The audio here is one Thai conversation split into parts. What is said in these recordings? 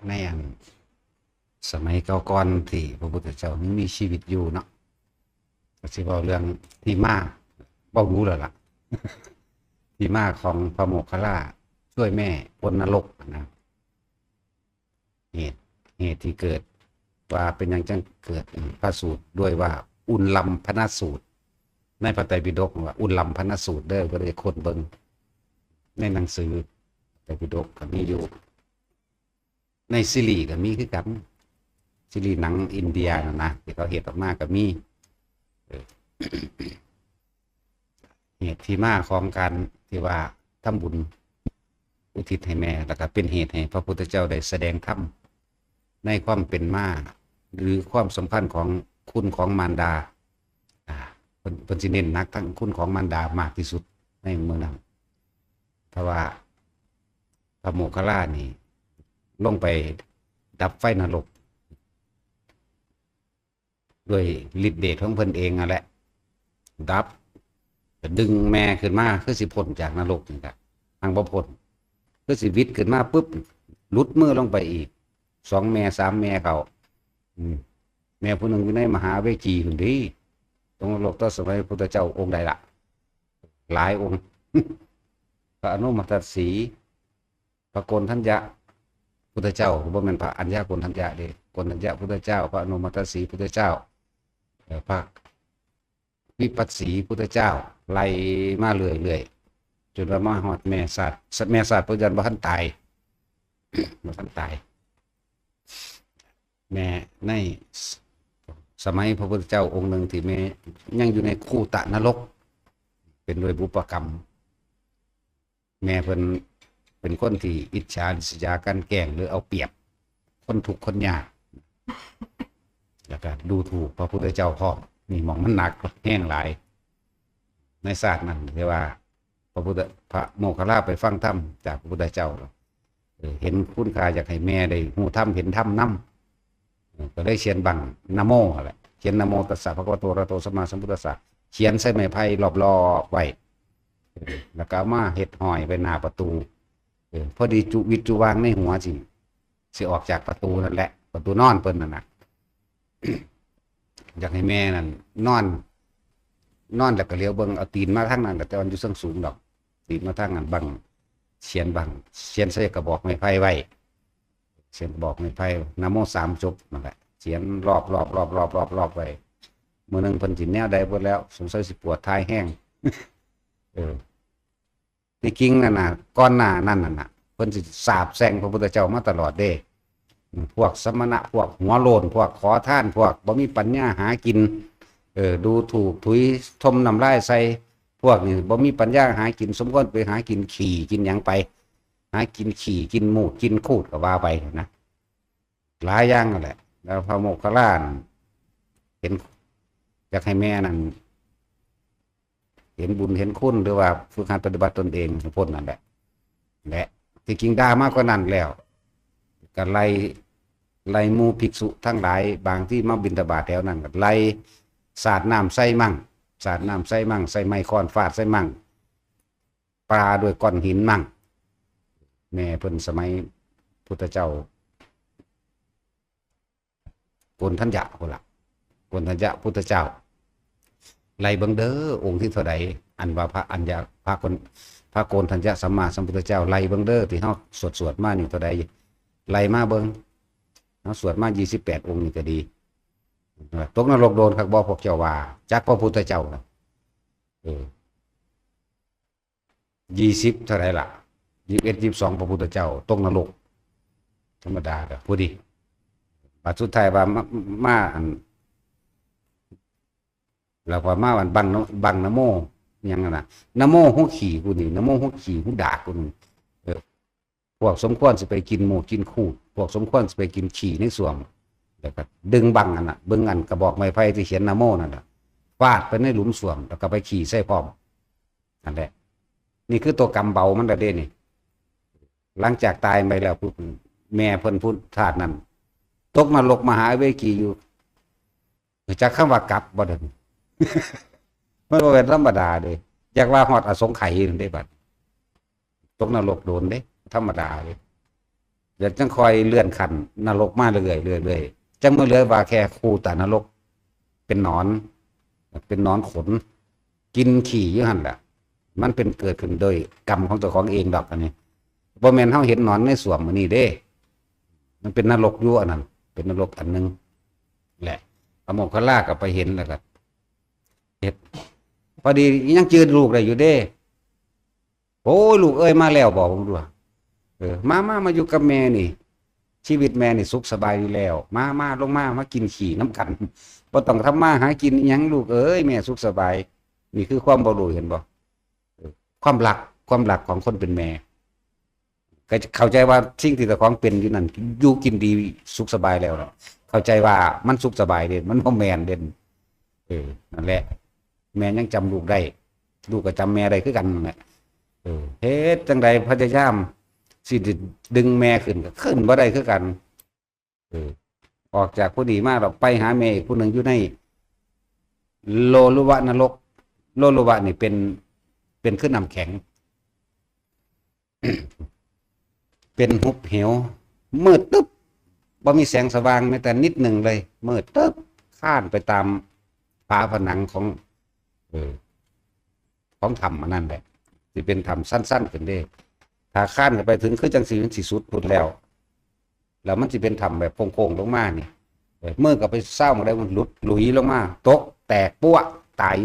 ในสมัยเก่าก่อนที่พระพุทธเจ้ายังมีชีวิตอยู่เนาะก็สิเว้าเรื่องที่มาเว้ารู้แล้วล่ะที่มาของพระโมคคัลลาช่วยแม่พ้นนรกนะเหตุเหตุที่เกิดว่าเป็นหยังจังเกิดพระสูตรด้วยว่าอุลลัมพนสูตรในพระไตรปิฎกว่าอุลลัมพนสูตรเด้อก็เลยคนเบิ่งในหนังสือไตรปิฎกก็มีอยู่ในซีรีส์ก็มีคือกันซีรีส์หนังอินเดียนะที่เขาเฮ็ดออกมาก็มีเหตุที่มาของการที่ว่าทำบุญอุทิศให้แม่แล้วก็เป็นเหตุให้พระพุทธเจ้าได้แสดงธรรมในความเป็นมาหรือความสัมพันธ์ของคุณของมารดาเพิ่นสิเน้นหนักทั้งคุณของมารดามากที่สุดในเมืองนั้นเพราะว่าพระโมคคัลลานี่ลงไปดับไฟนรกด้วยฤทธิ์เดชของเพิ่นเองนั่นแหละดับดึงแม่ขึ้นมาคือสิพ้นจากนรกนี่ครับทางบ่พ้นคือสิวิตขึ้นมาปุ๊บหลุดมือลงไปอีก2 แม่3 แม่เขาแม่ผู้หนึ่งอยู่ในมหาเวจีพุ่นดีตรงนรกตอนสมัยพระพุทธเจ้าองค์ใดล่ะหลายองค์ พระอนุมัตสีพระโกณฑัญญะพุทธเจ้าบ่แม่นพระอัญญาโกณฑัญญะเด้โกณฑัญญะพุทธเจ้าพระอนุมัตสีพุทธเจ้าพระวิปัสสีพุทธเจ้าไล่มาเรื่อยๆจนว่ามาฮอดแม่ศาสตร์แม่ศาสตร์พระยันบ่ทันตาย บ่ทันตายแม่ในสมัยพระพุทธเจ้าองค์หนึ่งที่แม่ยังอยู่ในคูตะนรกเป็นโดยบุพกรรมแม่เพิ่นเป็นคนที่อิจฉาริษยากันแกล้งหรือเอาเปรียบคนทุกข์คนยากแล้วก็ดูถูกพระพุทธเจ้าพร้อมนี่มองมันหนักแห้งหลายในศาสตร์นั้นเรียกว่าพระโมคคัลลาไปฟังธรรมจากพระพุทธเจ้าเห็นคุณค่าอยากให้แม่ได้ฮู้ธรรมเห็นธรรมนำก็ได้เขียนบังนะโมอะไรเขียนนะโมตัสสะภะคะวะโตอะระหะโตสัมมาสัมพุทธัสสะเขียนใส่ไม้ไผ่รอบๆไว้แล้วก็มาเฮ็ดห้อยไว้หน้าประตูพอดีจุวิจุวางในหัวสิออกจากประตูนั่นแหละประตูนอนเพิ่นนั่นน่ะ อยากให้แม่นั่นนอนแล้วก็เลี้ยวเบิ่งเอาตีนมาทางนั้นแต่มันอยู่สูงดอกตีนมาทางนั้นบังเขียนใส่กระบอกไม้ไผ่ไว้เขียนกระบอกไม้ไผ่นะโม3 จบนั่นแหละเขียนรอบไว้มื้อนึงเพิ่นสิแนวใดเบิดแล้วสงสัยสิปวดท้ายแห้ง ที่จริงนั่นน่ะก่อนหน้านั่นน่ะเพิ่นสิสาบแช่งพระพุทธเจ้ามาตลอดเด้พวกสมณะพวกหัวโลนพวกขอทานพวกบ่มีปัญญาหากินดูถูกถุยทมน้ำลายใส่พวกนี้บ่มีปัญญาหากินสมควรไปหากินขี่กินหยังไปหากินขี่กินหมูกินคูดก็ว่าไปนะหลายอย่างนั่นแหละแล้วพระโมคคัลลาเห็นอยากให้แม่นั่นเห็นบุญเห็นคุณหรือว่าฝึกหัดปฏิบัติตนเองพ้นนั่นแหละและที่จริงด่ามากกว่านั้นแล้วก็ไล่หมู่ภิกษุทั้งหลายบางที่มาบิณฑบาตแถวนั้นก็ไล่สาดน้ำใส่มั่งใส่ไม้ค้อนฟาดใส่มั่งปลาด้วยก้อนหินมั่งแม่เพิ่นสมัยพุทธเจ้าโกณฑัญญะพุ่นล่ะโกณฑัญญะพุทธเจ้าไล่เบิ่งเด้อองค์ที่เท่าใดอันว่าพระอัญญาพระโกณฑัญญะสัมมาสัมพุทธเจ้าไล่เบิ่งเด้อที่เฮาสวดมานี่เท่าใดไล่มาเบิ่งเฮาสวดมา28 องค์นี่ก็ดีตกนรกโดนคักบ่พวกเจ้าว่าจักพระพุทธเจ้าน่ะ20เท่าใดล่ะ21 22พระพุทธเจ้าตกนรกธรรมดาก็ผู้ดีบัดสุดท้ายว่ามาอันแล้วพอมาวันบังนะโมยังน่ะนะโมหัวขี่กูนี่นะโมหัวขี่หัวดากกูนี่พวกสมควรสิไปกินหมูกินคูดพวกสมควรสิไปกินขี่ในส่วมแล้วก็ดึงบังอันน่ะเบิ่งอันกระบอกไม้ไผ่ที่เขียนนะโมนั่นน่ะฟาดไปในหลุมส่วมแล้วก็ไปขี่ใส่พร้อมนั่นแหละนี่คือตัวกรรมเบามันเด้นี่หลังจากตายไปแล้วแม่เพิ่นพูดธาตุนั้นตกนรกมหาเวกีอยู่จักคำว่ากลับบ่ได้ มันบ่เป็นธรรมดาเด้อยากว่าฮอดอสงไขยนั่นเด้บัดตกนรกโดนเด้ธรรมดาเด้ อยากจังคอยเลื่อนขั้นนรกมาเรื่อยๆเรื่อยๆจังเมื่อเหลือว่าแค่ครูแต่นรกเป็นหนอนเป็นหนอนขนกินขี่อยู่หั่นแหละมันเป็นเกิดขึ้นโดยกรรมของตัวของเองดอกอันนี้บ่แม่นเฮาเห็นหนอนในสวมมื้อนี้เด้มันเป็นนรกอยู่อันนั้นเป็นนรกอันนึงแหละพระโมคคัลลาก็ไปเห็นแล้วก็เฮ็ดพอดียังจืดลูกได้อยู่เด้โอ้ยลูกเอ้ยมาแล้วบอกผมด้วยมาอยู่กับแม่นี่ชีวิตแม่นี่สุขสบายดีแล้วมาลงมากินขี่น้ำกันบ่ต้องทำมาหากินอิหยังลูกเอ้ยแม่สุขสบายนี่คือความบ่รู้เห็นบ่ความรักของคนเป็นแม่ก็เข้าใจว่าสิ่งที่ตะของเป็นอยู่นั่นอยู่กินดีสุขสบายแล้วเข้าใจว่ามันสุขสบายเด่นมันบ่แม่นเด่นนั่นแหละแม่ยังจำลูกได้ลูกก็จำแม่ได้คือกันนั่นแหละเฮ็ดจังใดพยายามสิดึงแม่ขึ้นก็ขึ้นบ่ได้คือกันออกจากผู้ดีมากเราไปหาแม่อีกผู้หนึ่งอยู่ในโลลุวะนรกโลลุวะนี่เป็นขึ้นน้ำแข็ง เป็นหุบเหวมืดตึ๊บบ่มีแสงสว่างแม้แต่นิดหนึ่งเลยมืดตึ๊บข้านไปตามฝาผนังของถ้ำอันนั้นแหละที่เป็นถ้ำสั้นๆขึ้นเด้ถ้าข้านไปถึงคือจังสีสุดพุ่นแล้วมันจะเป็นถ้ำแบบโค้งๆลงมานี่เมื่อก็ไปเศร้ามาได้มันหลุดหลุยลงมาตกแตกปั้วตาย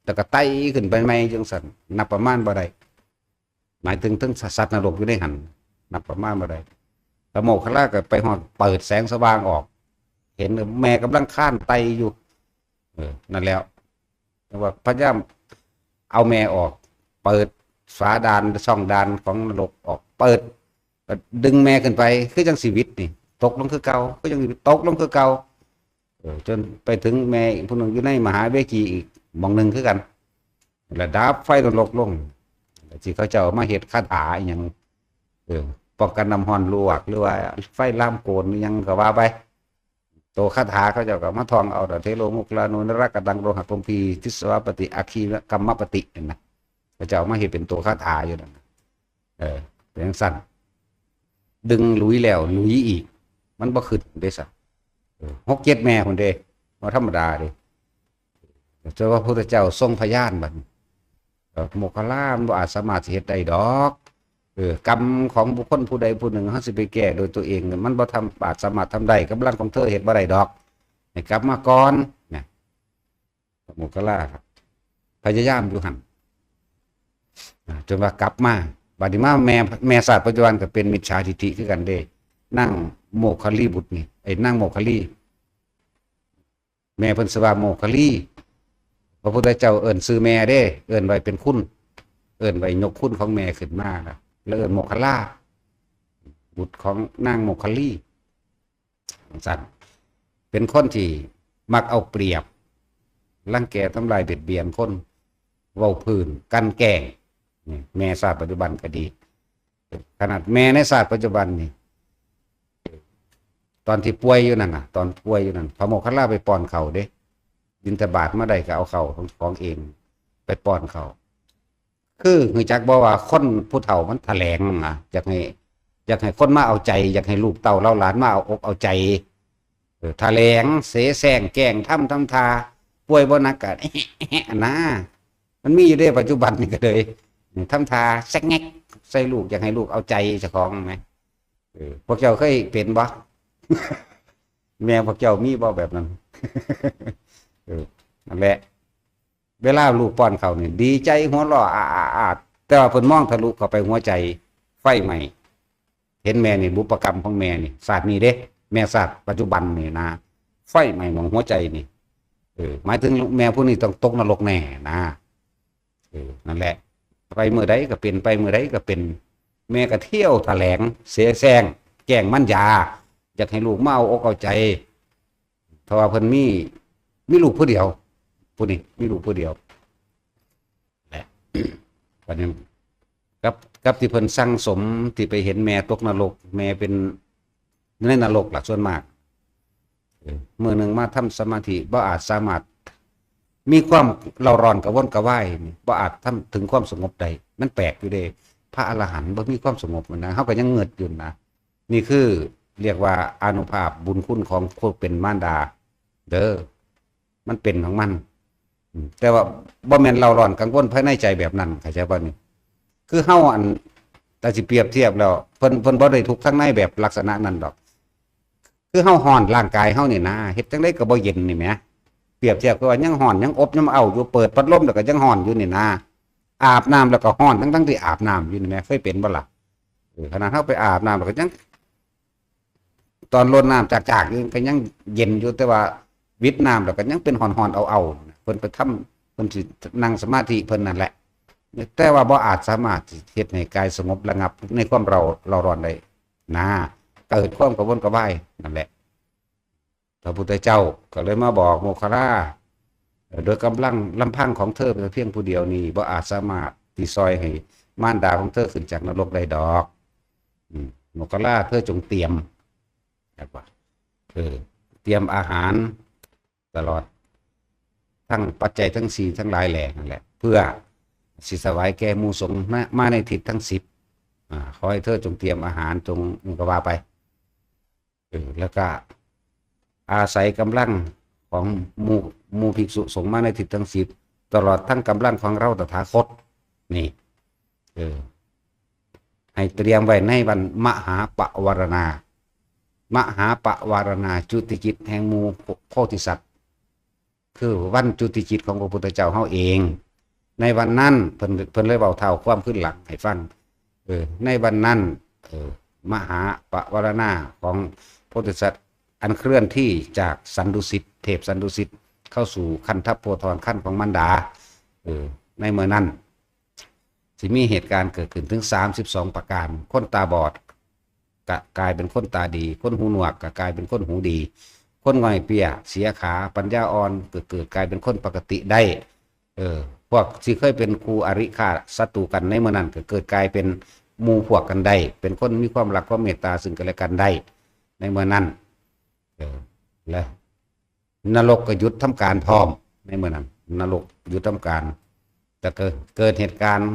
แต่ก็ไต่ขึ้นไปไม่จังสันนับประมาณบ่ได้หมายถึงสัตว์นรกอยู่ในหันนับประมาณบ่ได้พระโมคคัลลาก็ไปหอดเปิดแสงสว่างออกเห็นแม่กำลังข้านไตอยู่นั่นแล้วแต่ว่าพยายามเอาแม่ออกเปิดฝาดานช่องดานของนรกออกเปิดดึงแม่ขึ้นไปคือจังชีวิตนี่ตกลงคือเก่าก็ยังตกลงคือเก่าจนไปถึงแม่ผู้หนึ่งอยู่ในมหาเวจีอีกมองหนึ่งคือกันระดับไฟนรกลงที่เขาเจ้ามาเหตุคาถาอย่างป้องกันน้ำห้อนลวกหรือว่าไฟล่ามโกนยังก็ว่าไปโตคาถาเขาเจ้าก็มาทองเอาเทโลมุกลานุนรักกดังโลหะคมพีทิสวปฏิอาคีกรรมปฏิเนี่ยนะเขาเจ้ามาเหตุเป็นตัวคาถาอยู่นั่นเป็นสั้นดึงลุยแล้วลุยอีกมันบ่ขึ้นเด้ซะ6-7 แม่คนเด้บ่ธรรมดาเด้เจ้าว่าพระพุทธเจ้าทรงพยานบัดโมคคัลลาบ่อาจสามารถสิเฮ็ดได้ดอกกรรมของบุคคลผู้ใดผู้หนึ่งเฮาสิไปแก้โดยตัวเองมันบ่อาจสามารถทำได้กำลังของเธอเฮ็ดบ่ได้ดอกให้กลับมาก่อนนะโมคคัลลาครับพยายามอยู่หั่นจนว่ากลับมาบัดนี้มาแม่ศาสตร์ปัจจุบันก็เป็นมิจฉาทิฏฐิคือกันเด้นั่งโมคคัลลีบุตรนี่ไอ้นั่งโมคคัลลีแม่เพิ่นสว่าโมคคัลลีพระพุทธเจ้าเอิ้นชื่อแม่เด้เอิ้นไว้เป็นคุณเอิ้นไว้ยกคุณของแม่ขึ้นมาแล้วเอิ้นโมคคัลลาบุตรของนางโมคคัลลีสั่นเป็นคนที่มักเอาเปรียบรังแกทำลายเบียดเบียนคนเว้าพื้นกันแกล้งแม่ศาสตร์ปัจจุบันก็ดีขนาดแม่ในศาสตร์ปัจจุบันนี่ตอนที่ป่วยอยู่นั่นน่ะตอนป่วยอยู่นั่นพระโมคคัลลาไปป้อนเขาเด้บิณฑบาตมาได้ก็เอาเขาของเองไปป้อนเขาคือจักบอกว่าคนผู้เฒ่ามันแถลงอยากให้คนมาเอาใจอยากให้ลูกเต่าเล่าหลานมาเอาอกเอาใจแถลงเสแสร้งแกล้งทำทาป่วยบ่หนักก็นะมันมีอยู่ในปัจจุบันนี่ก็เลยทำทาแซกแงกใส่ลูกอยากให้ลูกเอาใจเจ้าของไหมพวกเจ้าเคยเป็นบ่ แม่พวกเจ้ามีบ่แบบนั้น นั่นแหละเวลาลูกป้อนเขาเนี่ยดีใจหัวเราะอาดแต่ว่าเพิ่นมองทะลุเข้าไปหัวใจไฟใหม่เห็นแม่นี่บุพกรรมของแม่นี่ศาสตร์นี้เด้แม่ศาสตร์ปัจจุบันนี่นะไฟใหม่ของหัวใจนี่หมายถึงแม่ผู้นี้ต้องตกนรกแน่นะนั่นแหละไปเมื่อใดก็เป็นไปเมื่อใดก็เป็นแม่ก็เที่ยวแถลงเสแสร้งแกล้งมันยาอยากให้ลูกมาเอาอกเอาใจเพราะว่าเพิ่นมีลูกผู้เดียวผู้นี้มีลูกผู้เดียวแหละประเด็นกับที่เพิ่นสั่งสมที่ไปเห็นแม่ตกนรกแม่เป็นในนรกหลักส่วนมากเมื่อหนึ่งมาทำสมาธิบ่อาจสามารถมีความเราร้อนกระวนกระวายบ่อาจทำถึงความสงบใดมันแปลกอยู่เด้พระอรหันต์บ่มีความสงบนะเขาก็ยังเงิดอยู่นะ นี่คือเรียกว่าอานุภาพบุญคุณของผู้เป็นมารดาเด้อมันเป็นของมันแต่ว่าบ่แม่นเราร้อนกังวลภายในใจแบบนั้นเข้าใจบ่นี่คือเฮาอันแต่สิเปรียบเทียบแล้วเพิ่นบ่ได้ทุกข์ทั้งในแบบลักษณะนั้นดอกคือเฮาฮ้อนร่างกายเฮานี่นะเฮ็ดจังได๋ก็บ่เย็นนี่แหมเปรียบเทียบคือว่ายังฮ้อนยังอบยังเอาอยู่เปิดพัดลมแล้วก็ยังฮ้อนอยู่นี่นะอาบน้ำแล้วก็ฮ้อนทั้งที่อาบน้ำอยู่นี่แหมเคยเป็นบ่ล่ะขนาดเฮาไปอาบน้ำแล้วก็ยังตอนรดน้ำจากๆนี่ก็ยังเย็นอยู่แต่ว่าวิดน้ำแล้วก็ยังเป็นฮ้อนๆเอาๆเพิ่นไปทำเพิ่นสินั่งสมาธิเพิ่นนั่นแหละแต่ว่าบ่อาจสามารถเฮ็ดให้กายสงบระงับในความเราร้อนได้นะเกิดความกระวนกระวายนั่นแหละพระพุทธเจ้าก็เลยมาบอกโมคคัลลาโดยกำลังลำพังของเธอเพียงผู้เดียวนี้บ่อาจสามารถที่ซอยให้มารดาของเธอขึ้นจากนรกได้ดอกโมคคัลลาเธอจงเตรียมแบบว่าเตรียมอาหารตลอดทั้งปัจจัยทั้งสี่ทั้งหลายแหล่นั่นแหละเพื่อสิสวายแก่หมู่สงฆ์มาในทิศทั้ง10ขอให้เธอจงเตรียมอาหารจงก็ว่าไปแล้วก็อาศัยกำลังของหมู่ภิกษุสงฆ์มาในทิศทั้ง10ตลอดทั้งกำลังของเราตถาคตนี่ให้เตรียมไว้ในวันมหาปวารณามหาปวารณาจุติจิตแห่งหมู่โพธิสัตว์คือวันจุติจิตของพระพุทธเจ้าเฮาเองในวันนั้นเพิ่นเลยเบาเท่าความขึ้นหลังให้ฟังในวันนั้นมหาปวารณาของโพธิสัตว์อันเคลื่อนที่จากสันดุสิตเทพสันดุสิตเข้าสู่คันธโพธรขั้นของมารดาในเมื่อนั้นสิมีเหตุการณ์เกิดขึ้นถึง32ประการคนตาบอดกลายเป็นคนตาดีคนหูหนวกก็กลายเป็นคนหูดีคนง่อยเปียเสียขาปัญญาอ่อนเกิดกลายเป็นคนปกติได้พวกที่เคยเป็นครูอริฆาศัตรูกันในเมื่อนั้นก็เกิดกลายเป็นหมู่พวกกันได้เป็นคนมีความรักความเมตตาซึ่งกันและกันได้ในเมื่อนั้นและนรกก็หยุดทำการพร้อมในเมื่อนั้นนรกหยุดทำการแต่เกิดเหตุการณ์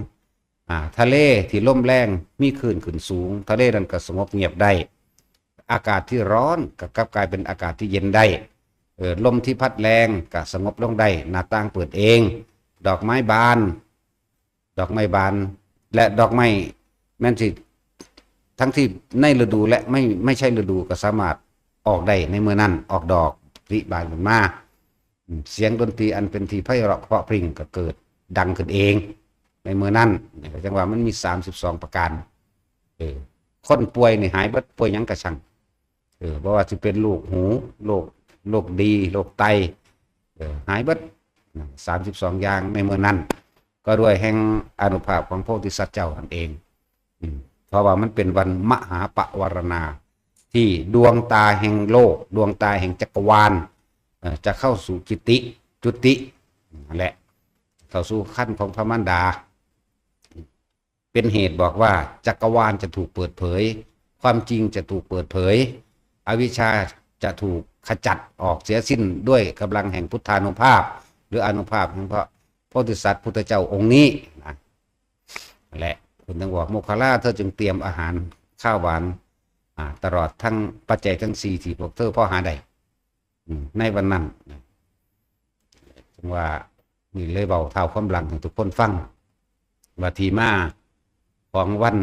ทะเลที่ล่มแรงมีคลื่นขึ้นสูงทะเลนั้นก็สงบเงียบได้อากาศที่ร้อนก็กลับกลายเป็นอากาศที่เย็นได้ลมที่พัดแรงก็สงบลงได้หน้าต่างเปิดเองดอกไม้บานและดอกไม้แม้นที่ทั้งที่ในฤดูและไม่ใช่ฤดูก็สามารถออกได้ในเมื่อนั้นออกดอกริบานขึ้นมาเสียงดนตรีอันเป็นที่ไพเราะเพราะพริ้งก็เกิดดังขึ้นเองในเมื่อนั้นจังหวะมันมี32ประการคนป่วยนี่หายเบิดป่วยหยังกระชังเพราะว่าจะเป็นโรคหูโรคดีโรคไตหายเบิด32อย่างในเมื่อนั้นก็ด้วยแห่งอานุภาพของพระโพธิสัตว์เจ้านั่นเองเพราะว่ามันเป็นวันมหาปวารณาที่ดวงตาแห่งโลกดวงตาแห่งจักรวาลจะเข้าสู่จุตินั่นแหละเข้าสู่ขั้นของพระมารดาเป็นเหตุบอกว่าจักรวาลจะถูกเปิดเผยความจริงจะถูกเปิดเผยอวิชชาจะถูกขจัดออกเสียสิ้นด้วยกำลังแห่งพุทธานุภาพหรืออานุภาพของพระโพธิสัตว์พุทธเจ้าองค์นี้นะแหละคุณต้องบอกโมคคัลลาเธอจึงเตรียมอาหารข้าวหวานตลอดทั้งปัจจัยทั้ง4ที่พวกเธอพ่อหาได้ในวันนั้นจึงว่านี่เลยเบาเท่าความหลังให้ทุกคนฟังว่าทีมาของวัน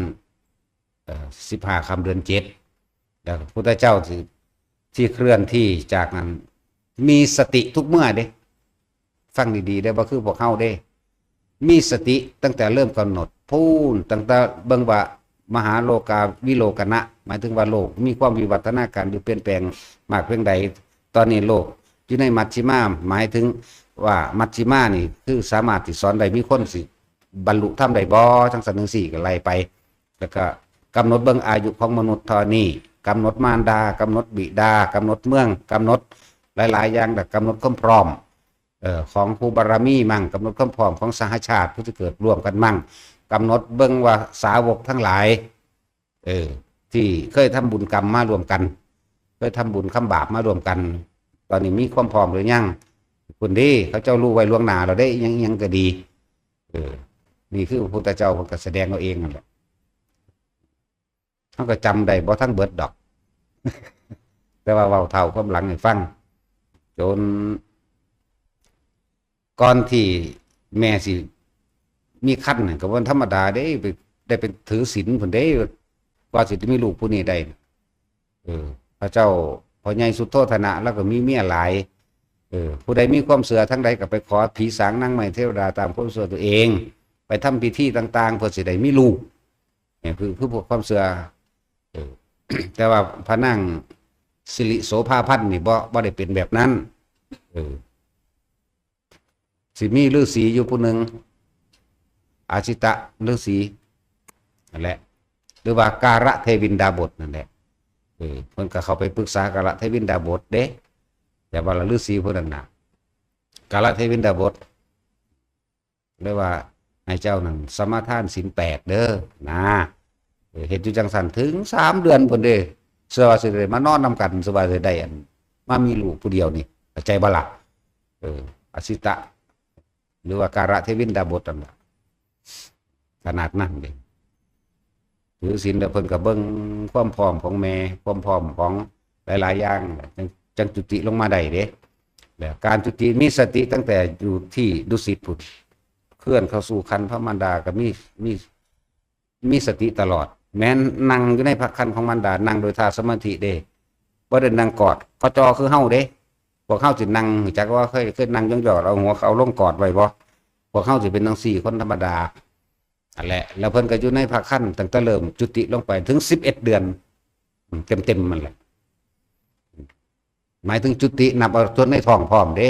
15 ค่ำเดือน7แล้วพระพุทธเจ้าที่เคลื่อนที่จากนั้นมีสติทุกเมื่อเด้ฟังดีๆได้บ่คือพวกเฮาเด้มีสติตั้งแต่เริ่มกำหนดพูนตั้งแต่เบิ่งว่ามหาโลกาวิโลกนะหมายถึงว่าโลกมีความวิวัฒนาการหรือเปลี่ยนแปลงมากเพียงใดตอนนี้โลกอยู่ในมัชฌิมาหมายถึงว่ามัชฌิมานี่คือสามารถที่สอนได้มีคนสิบรรลุธรรมได้บ่ทั้ง3-4ก็ไล่ไปแล้วก็กำหนดเบิ่งอายุของมนุษย์เท่านี้กำหนดมารดากำหนดบิดากำหนดเมืองกำหนดหลายๆอย่างแต่กำหนดความพร้อมของผู้บารมีมั่งกำหนดความพร้อมของสหชาติผู้ที่เกิดร่วมกันมั่งกำหนดเบิ่งว่าสาวกทั้งหลายที่เคยทำบุญกรรมมารวมกันเคยทำบุญคำบาปมารวมกันตอนนี้มีความพร้อมหรือยังคุณดีเขาเจ้ารู้ไว้ล่วงหน้าเราได้ยังก็ดีนี่คือพระพุทธเจ้าก็แสดงเอาเองนั่นแหละ เขาก็จำได้บ่ทั้งเบิดดอกแต่ว่าเว้าเท่าความหลังให้ฟังจนก่อนที่แม่สิมีคันน่ะก็บ่ธรรมดาเด้ไปได้เป็นถือศีลพุ่นเด้กว่าสิมีลูกผู้นี้ได้พระเจ้าพ่อใหญ่สุโธทนะแล้วก็มีเมียหลายผู้ใดมีความเชื่อทั้งใดก็ไปขอผีสางนางไม้เทวดาตามความเชื่อตัวเองไปทำพิธีต่างๆเพื่อสิได้มีลูกเนี่ยคือพวกความเชื่อแต่ว่าพระนางสิริโสภาพันธ์นี่บ่ได้เป็นแบบนั้นสิมีฤาษีอยู่ผู้หนึ่งอาชิตะฤาษีนั่นแหละหรือว่าการะเทวินดาบทนั่นแหละเพิ่นก็เข้าไปปรึกษาการะเทวินดาบทเด้แต่ว่าฤาษีผู้นั้นน่ะการะเทวินดาบทเรียกว่าให้เจ้านั่นสมาทานศีล8เด้อนะเฮ็ดอยู่จังซั่นถึง3เดือนพุ่นเด้เชื่อว่าสิได้มานอนนำกันสบายได้อันมามีลูกผู้เดียวนี่เข้าใจบ่ล่ะอสิตะหรือว่าการะเทวินดาบทนั่นล่ะขนาดนั้นเด้ถือศีลแล้วเพิ่นก็เบิ่งความพร้อมของแม่ความพร้อมของหลายๆอย่างจังจุติลงมาได้เด้แล้วการจุติมีสติตั้งแต่อยู่ที่ดุสิตพุ่นเคลื่อนเข้าสู่คันพระมารดาก็มีสติตลอดแม้นนั่งอยู่ในพระคันของมารดานั่งโดยท่าสมาธิเด้บ่ได้นั่งกอดก็จอคือเฮาเด้พวกเฮาสินั่งจักว่าเคยนั่งย่องๆเอาหัวเอาลงกอดไว้บ่พวกเฮาสิเป็นจังซี่คนธรรมดานั่นแหละแล้วเพิ่นก็อยู่ในพระคันตั้งแต่เริ่มจุติลงไปถึง11เดือนเต็มมันแหละหมายถึงจุตินับเอาตัวในท้องพร้อมเด้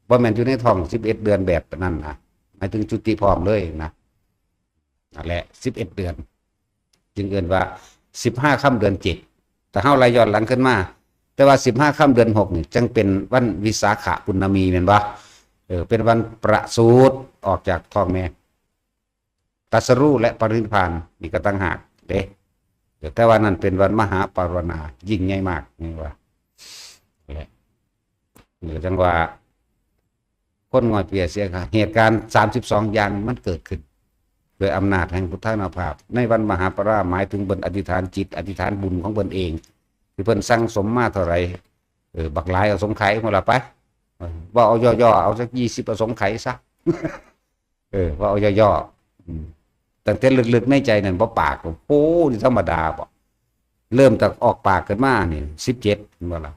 บ่แม่นอยู่ในท้อง11เดือนแบบนั้นนะหมายถึงจุติพร้อมเลยนะนั่นแหละ11เดือนจึงเอิ้นว่า15ค่ำเดือน7แต่เฮาไล่ย้อนหลังขึ้นมาแต่ว่า15ค่ำเดือน6นี่จึงเป็นวันวิสาขปุณณมีแม่นบ่เป็นวันประสูติออกจากท้องแม่ตรัสรู้และปรินิพพานนี่ก็ต่างหากเด้แต่ว่านั่นเป็นวันมหาปรารณายิ่งใหญ่มากนี่ว่าแหละนี่จังว่าคนง่อยเปียเสียค่ะเหตุการณ์32อย่างมันเกิดขึ้นโดยอำนาจแห่งพุทธานุภาพในวันมหาปราหมายถึงเบิ่นอธิษฐานจิตอธิษฐานบุญของเบิ่นเองที่เพิ่นสั่งสมมาเท่าไหร่บักหลายเอาสงไขหมดละไปว่าเอาย่อๆเอาสัก20เอาสงไขซะว่าเอาย่อๆตั้งแต่ลึกๆในใจนั่นบ่ปากโอ้ธรรมดาบ่เริ่มจากออกปากขึ้นมานี่17บ่ล่ะ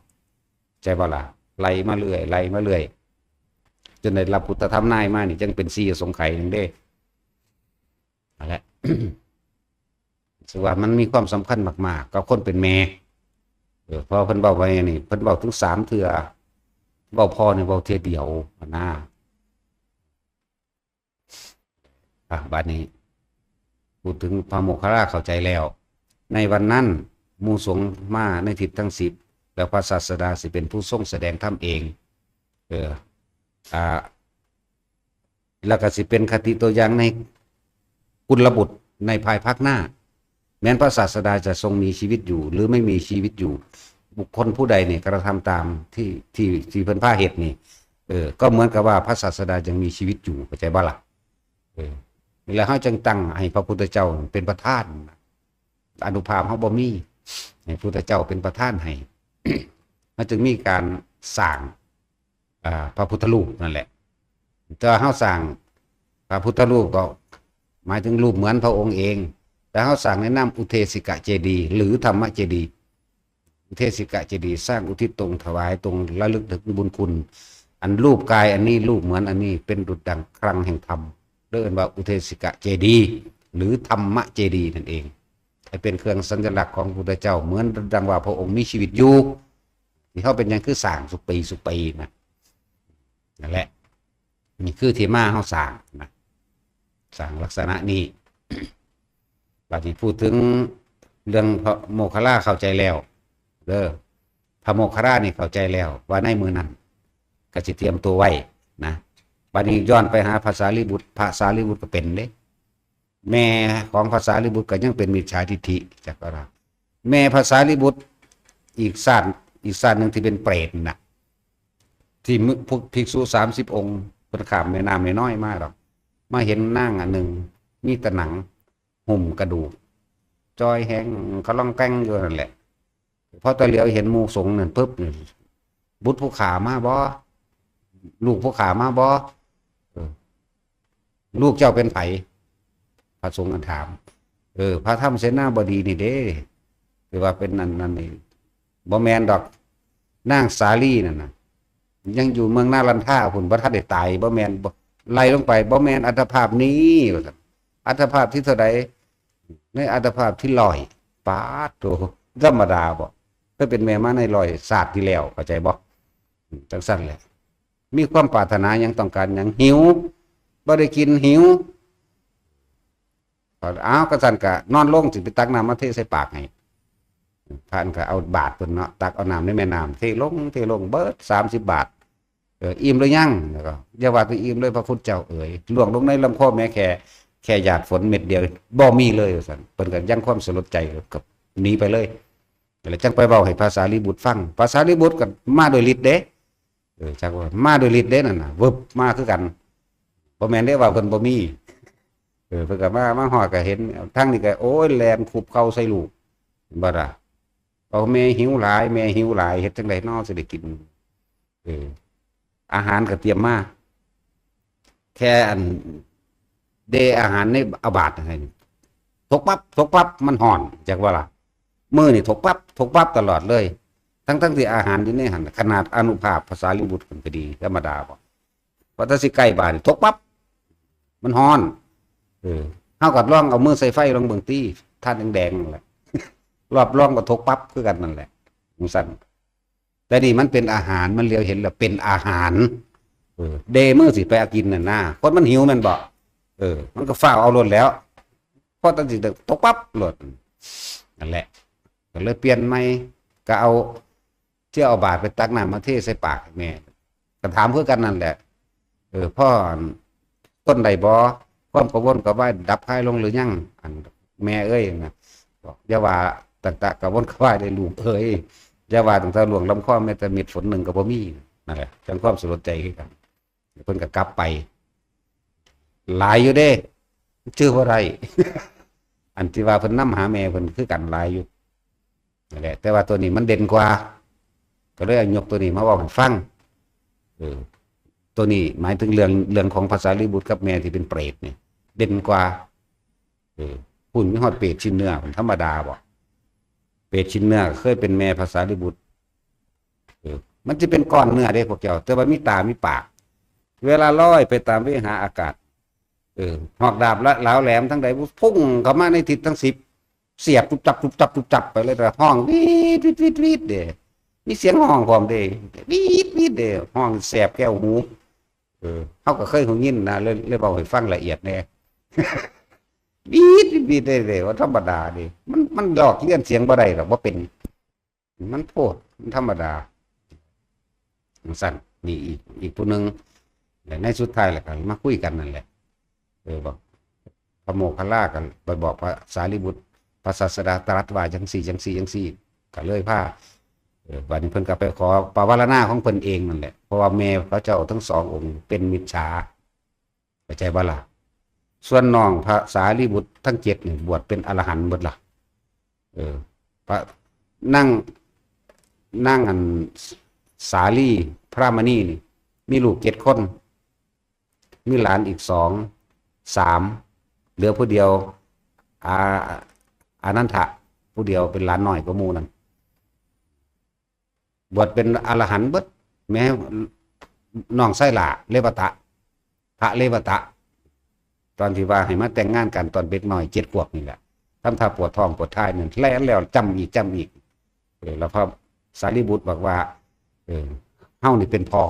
ใจบ่ล่ะไล่มาเรื่อยไล่มาเรื่อยจนได้รับพุทธธรรมนายมานี่จึงเป็น4สงไขนึงเด้นั่นแหละสึว่ามันมีความสำคัญมากๆกับคนเป็นแม่พอเพิ่นเว้าไว้นี่เพิ่นเว้าถึง3เทื่อเว้าพอนี่เว้าเทื่อเดียวนะบัดนี้พูดถึงพระโมคคัลลาเข้าใจแล้วในวันนั้นหมู่สงฆ์มาในทิศทั้ง10แล้วพระศาสดาสิเป็นผู้ทรงแสดงธรรมเองแล้วก็สิเป็นคติตัวอย่างในกุลบุตรในภายภาคหน้าแม้นพระศาสดาจะทรงมีชีวิตอยู่หรือไม่มีชีวิตอยู่บุคคลผู้ใดเนี่ยกระทำตามที่เพิ่นพาเหตุนี่ก็เหมือนกับว่าพระศาสดายังมีชีวิตอยู่เข้าใจบ่ล่ะแล้วเฮาจึงตั้งให้พระพุทธเจ้าเป็นประธานอานุภาพเฮาบ่มีให้พระพุทธเจ้าเป็นประธานให้ มันจึงมีการสร้างพระพุทธรูปนั่นแหละแต่เฮาสร้างพระพุทธรูปก็หมายถึงรูปเหมือนพระองค์เองแต่เฮาสร้างในนามอุเทสิกะเจดีย์หรือธรรมเจดีย์อุเทสิกะเจดีย์สร้างอุทิศตรงถวายตรงระลึกถึงบุญคุณอันรูปกายอันนี้รูปเหมือนอันนี้เป็นดุจดังคลังแห่งธรรมเรียกว่าอุเทสิกะเจดีย์หรือธรรมเจดีย์นั่นเองให้เป็นเครื่องสัญลักษณ์ของพระพุทธเจ้าเหมือนดังว่าพระองค์มีชีวิตอยู่ที่เขาเป็นอย่างคือสร้างสุปีนะนั่นแหละนี่คือที่มาเขาสร้างนะสร้างลักษณะนี้บัดนี้พูดถึงเรื่องพระโมคคัลลาเข้าใจแล้วพระโมคคัลลานี่เข้าใจแล้วว่าในมือนั้นก็สิเตรียมตัวไว้นะบัดนี้ย้อนไปหาภาษาลิบุตรภาษาลิบุตรก็เป็นเด้แม่ของภาษาลิบุตรก็ยังเป็นมิจฉาทิฏฐิจักว่าแม่ภาษาลิบุตรอีกศาสตร์หนึ่งที่เป็นเปรตน่ะที่พวกภิกษุ30 องค์เพิ่นข้ามแม่น้ำน้อยๆมาหรอกมาเห็นนางอันหนึ่งมีแต่หนังห่มกระดูก จอยแหงกำลังแกล้งอยู่นั่นแหละพอตะเหลียวเห็นหมู่สงฆ์นั่นปุ๊บนี่บุตรผู้ขามาบ่ลูกผู้ขามาบ่เออลูกเจ้าเป็นไผพระสงฆ์กันถามพระธรรมเสนาบดีนี่เด้หรือว่าเป็นนั่นนี่บ่แมนดอกนางสาลีนั่นน่ะยังอยู่เมืองนารันท่าพุ่นบ่ทันได้ตายบ่แมนบ่ไล่ลงไปบ่แมนอัตภาพนี้ว่าซั่นอัตภาพที่เท่าใดในอัตภาพที่100ปาดโตธรรมดาบ่ก็เป็นแม่มาใน100ศาสตร์ที่แล้วเข้าใจบ่จังซั่นแหละมีความปรารถนายังต้องการยังหิวบ่ได้กินหิวอ้าวกระสันกะนอนลงสิไปตักน้ำมาเทใส่ปากให้ท่านก็เอาบาทเพิ่นเนาะตักเอาน้ำในแม่น้ำเทลงเบิด30 บาทอิ่มหรือยังแล้วก็อย่าว่าแต่อิ่มเลยพระพุทธเจ้าเอ๋ยล่วงลงในลำคอแม่แค่หยาดฝนเม็ดเดียวบ่มีเลยว่าซั่นเพิ่นก็ยังความสลดใจกับหนีไปเลยแล้วจังไปเว้าให้ภาษาลิบุตรฟังภาษาลิบุตรก็มาโดยฤทธิ์เด้จักว่ามาโดยฤทธิ์เด้นั่นน่ะวึบมาคือกันบ่แม่นได้ว่าเพิ่นบ่มีเพิ่นก็มาฮอดก็เห็นทั้งนี้ก็โอ้ยแลนคุบเข้าใส่ลูกบ่ล่ะเอาแม่หิวหลายเฮ็ดจังได๋น้อสิได้กินอาหารก็เตรียมมาแค่อันเดอาหารในเอาบาทให้ทกปั๊บมันห่อนจักว่าล่ะมื้อนี่ทกปั๊บตลอดเลยทั้งที่อาหารอยู่ในหันขนาดอานุภาพภาษาลิบุตรก็ดีธรรมดาบ่พอถ้าสิใกล้บาททกปั๊บมันห่อนเฮาก็ลองเอามือใส่ไฟลองเบิ่งติท่านแดงๆนั่นแหละรอบร่องก็ทกปั๊บคือกันนั่นแหละจังซั่นแต่นี่มันเป็นอาหารมันเลียวเห็นแล้วเป็นอาหารเดมื้อสิไปกินนั่นนะคนมันหิวแม่นบ่มันก็ฟ้าวเอาโลดแล้วพอตอนสิตกปั๊บโลดนั่นแหละก็เลยเปลี่ยนใหม่ก็เอาเที่ยวเอาบาทไปตักน้ำมาเทใส่ปากแม่ก็ถามเพื่อกันนั่นแหละพ่อต้นใดบ่ความกระวนกระวายดับคลายลงหรือยังอันแม่เอ้ยนะบอกอย่าว่าต่างๆกระวนกระวายได้ลูกเอ้ยอย่าว่าต่างๆหลวงลำคอแม้แต่เม็ดฝนหนึ่งก็บ่มีนั่นแหละจังความสลดใจคือกันเพิ่นก็กลับไปหลายอยู่เด้ชื่อว่าไร อันที่ว่าเพิ่นนำหาแม่เพิ่นคือกันหลายอยู่นั่นแหละแต่ว่าตัวนี้มันเด่นกว่าก็เลยยกตัวนี้มาเว้าให้ฟังตัวนี้หมายถึงเรื่องของภาษาลิบุตรกับแม่ที่เป็นเปรตเนี่ยเด่นกว่าหุ่นมีฮอดเปรตชิ้นเนื้อธรรมดาบ่เปรตชิ้นเนื้อเคยเป็นแม่ภาษาลิบุตรมันจะเป็นก้อนเนื้อเด้พวกเจ้าแต่ว่ามีตามีปากเวลาลอยไปตามวิหาอากาศหอกดาบและหลาวแหลมทั้งใดพุ่งเข้ามาในทิศทั้ง10เสียบตุบจับไปเลยแต่ห้องวีดเด้มีเสียงห้องพร้อมเด้วีดเด้ห้องแสบแก้วหูเฮาก็เคยหูยินนะเลยเว้าให้ฟังละเอียดแน่ วีดเด้ว่าธรรมดาดิมันหลอกเลียนเสียงบ่ได้หรอกบ่เป็นมันโพดมันธรรมดาสั่นนี่อีกผู้นึงในสุดท้ายแหละก็มาคุยกันนั่นแหละบอกพระโมคคัลลากันไปบอกพระสารีบุตรพระศาสดาตรัสว่าจังซี่ก็เลยพาวันนี้เพิ่นก็ไปขอปวารณาของเพิ่นเองนั่นแหละเพราะว่าแม่พระเจ้าทั้ง2องค์เป็นมิจฉาเข้าใจบ่ล่ะส่วนน้องพระสารีบุตรทั้ง7นี่บวชเป็นอรหันต์หมดล่ะพระนั่งอันสาลีพระมณีนี่มีลูก7 คนมีหลานอีก3เหลือผู้เดียวอานันทะผู้เดียวเป็นหลานน้อยกว่าหมู่นั่นบวชเป็นอรหันต์เบิดแม้น้องไส้หล่าเลวตะพระเลวตะตอนที่ว่าให้มาแต่งงานกันตอนเด็กน้อย7 ขวบนี่แหละทำท่าปวดท้องปวดท้ายนั่นแล้วจำอีกแล้วพระสารีบุตรบอกว่าเฮานี่เป็นพ่อ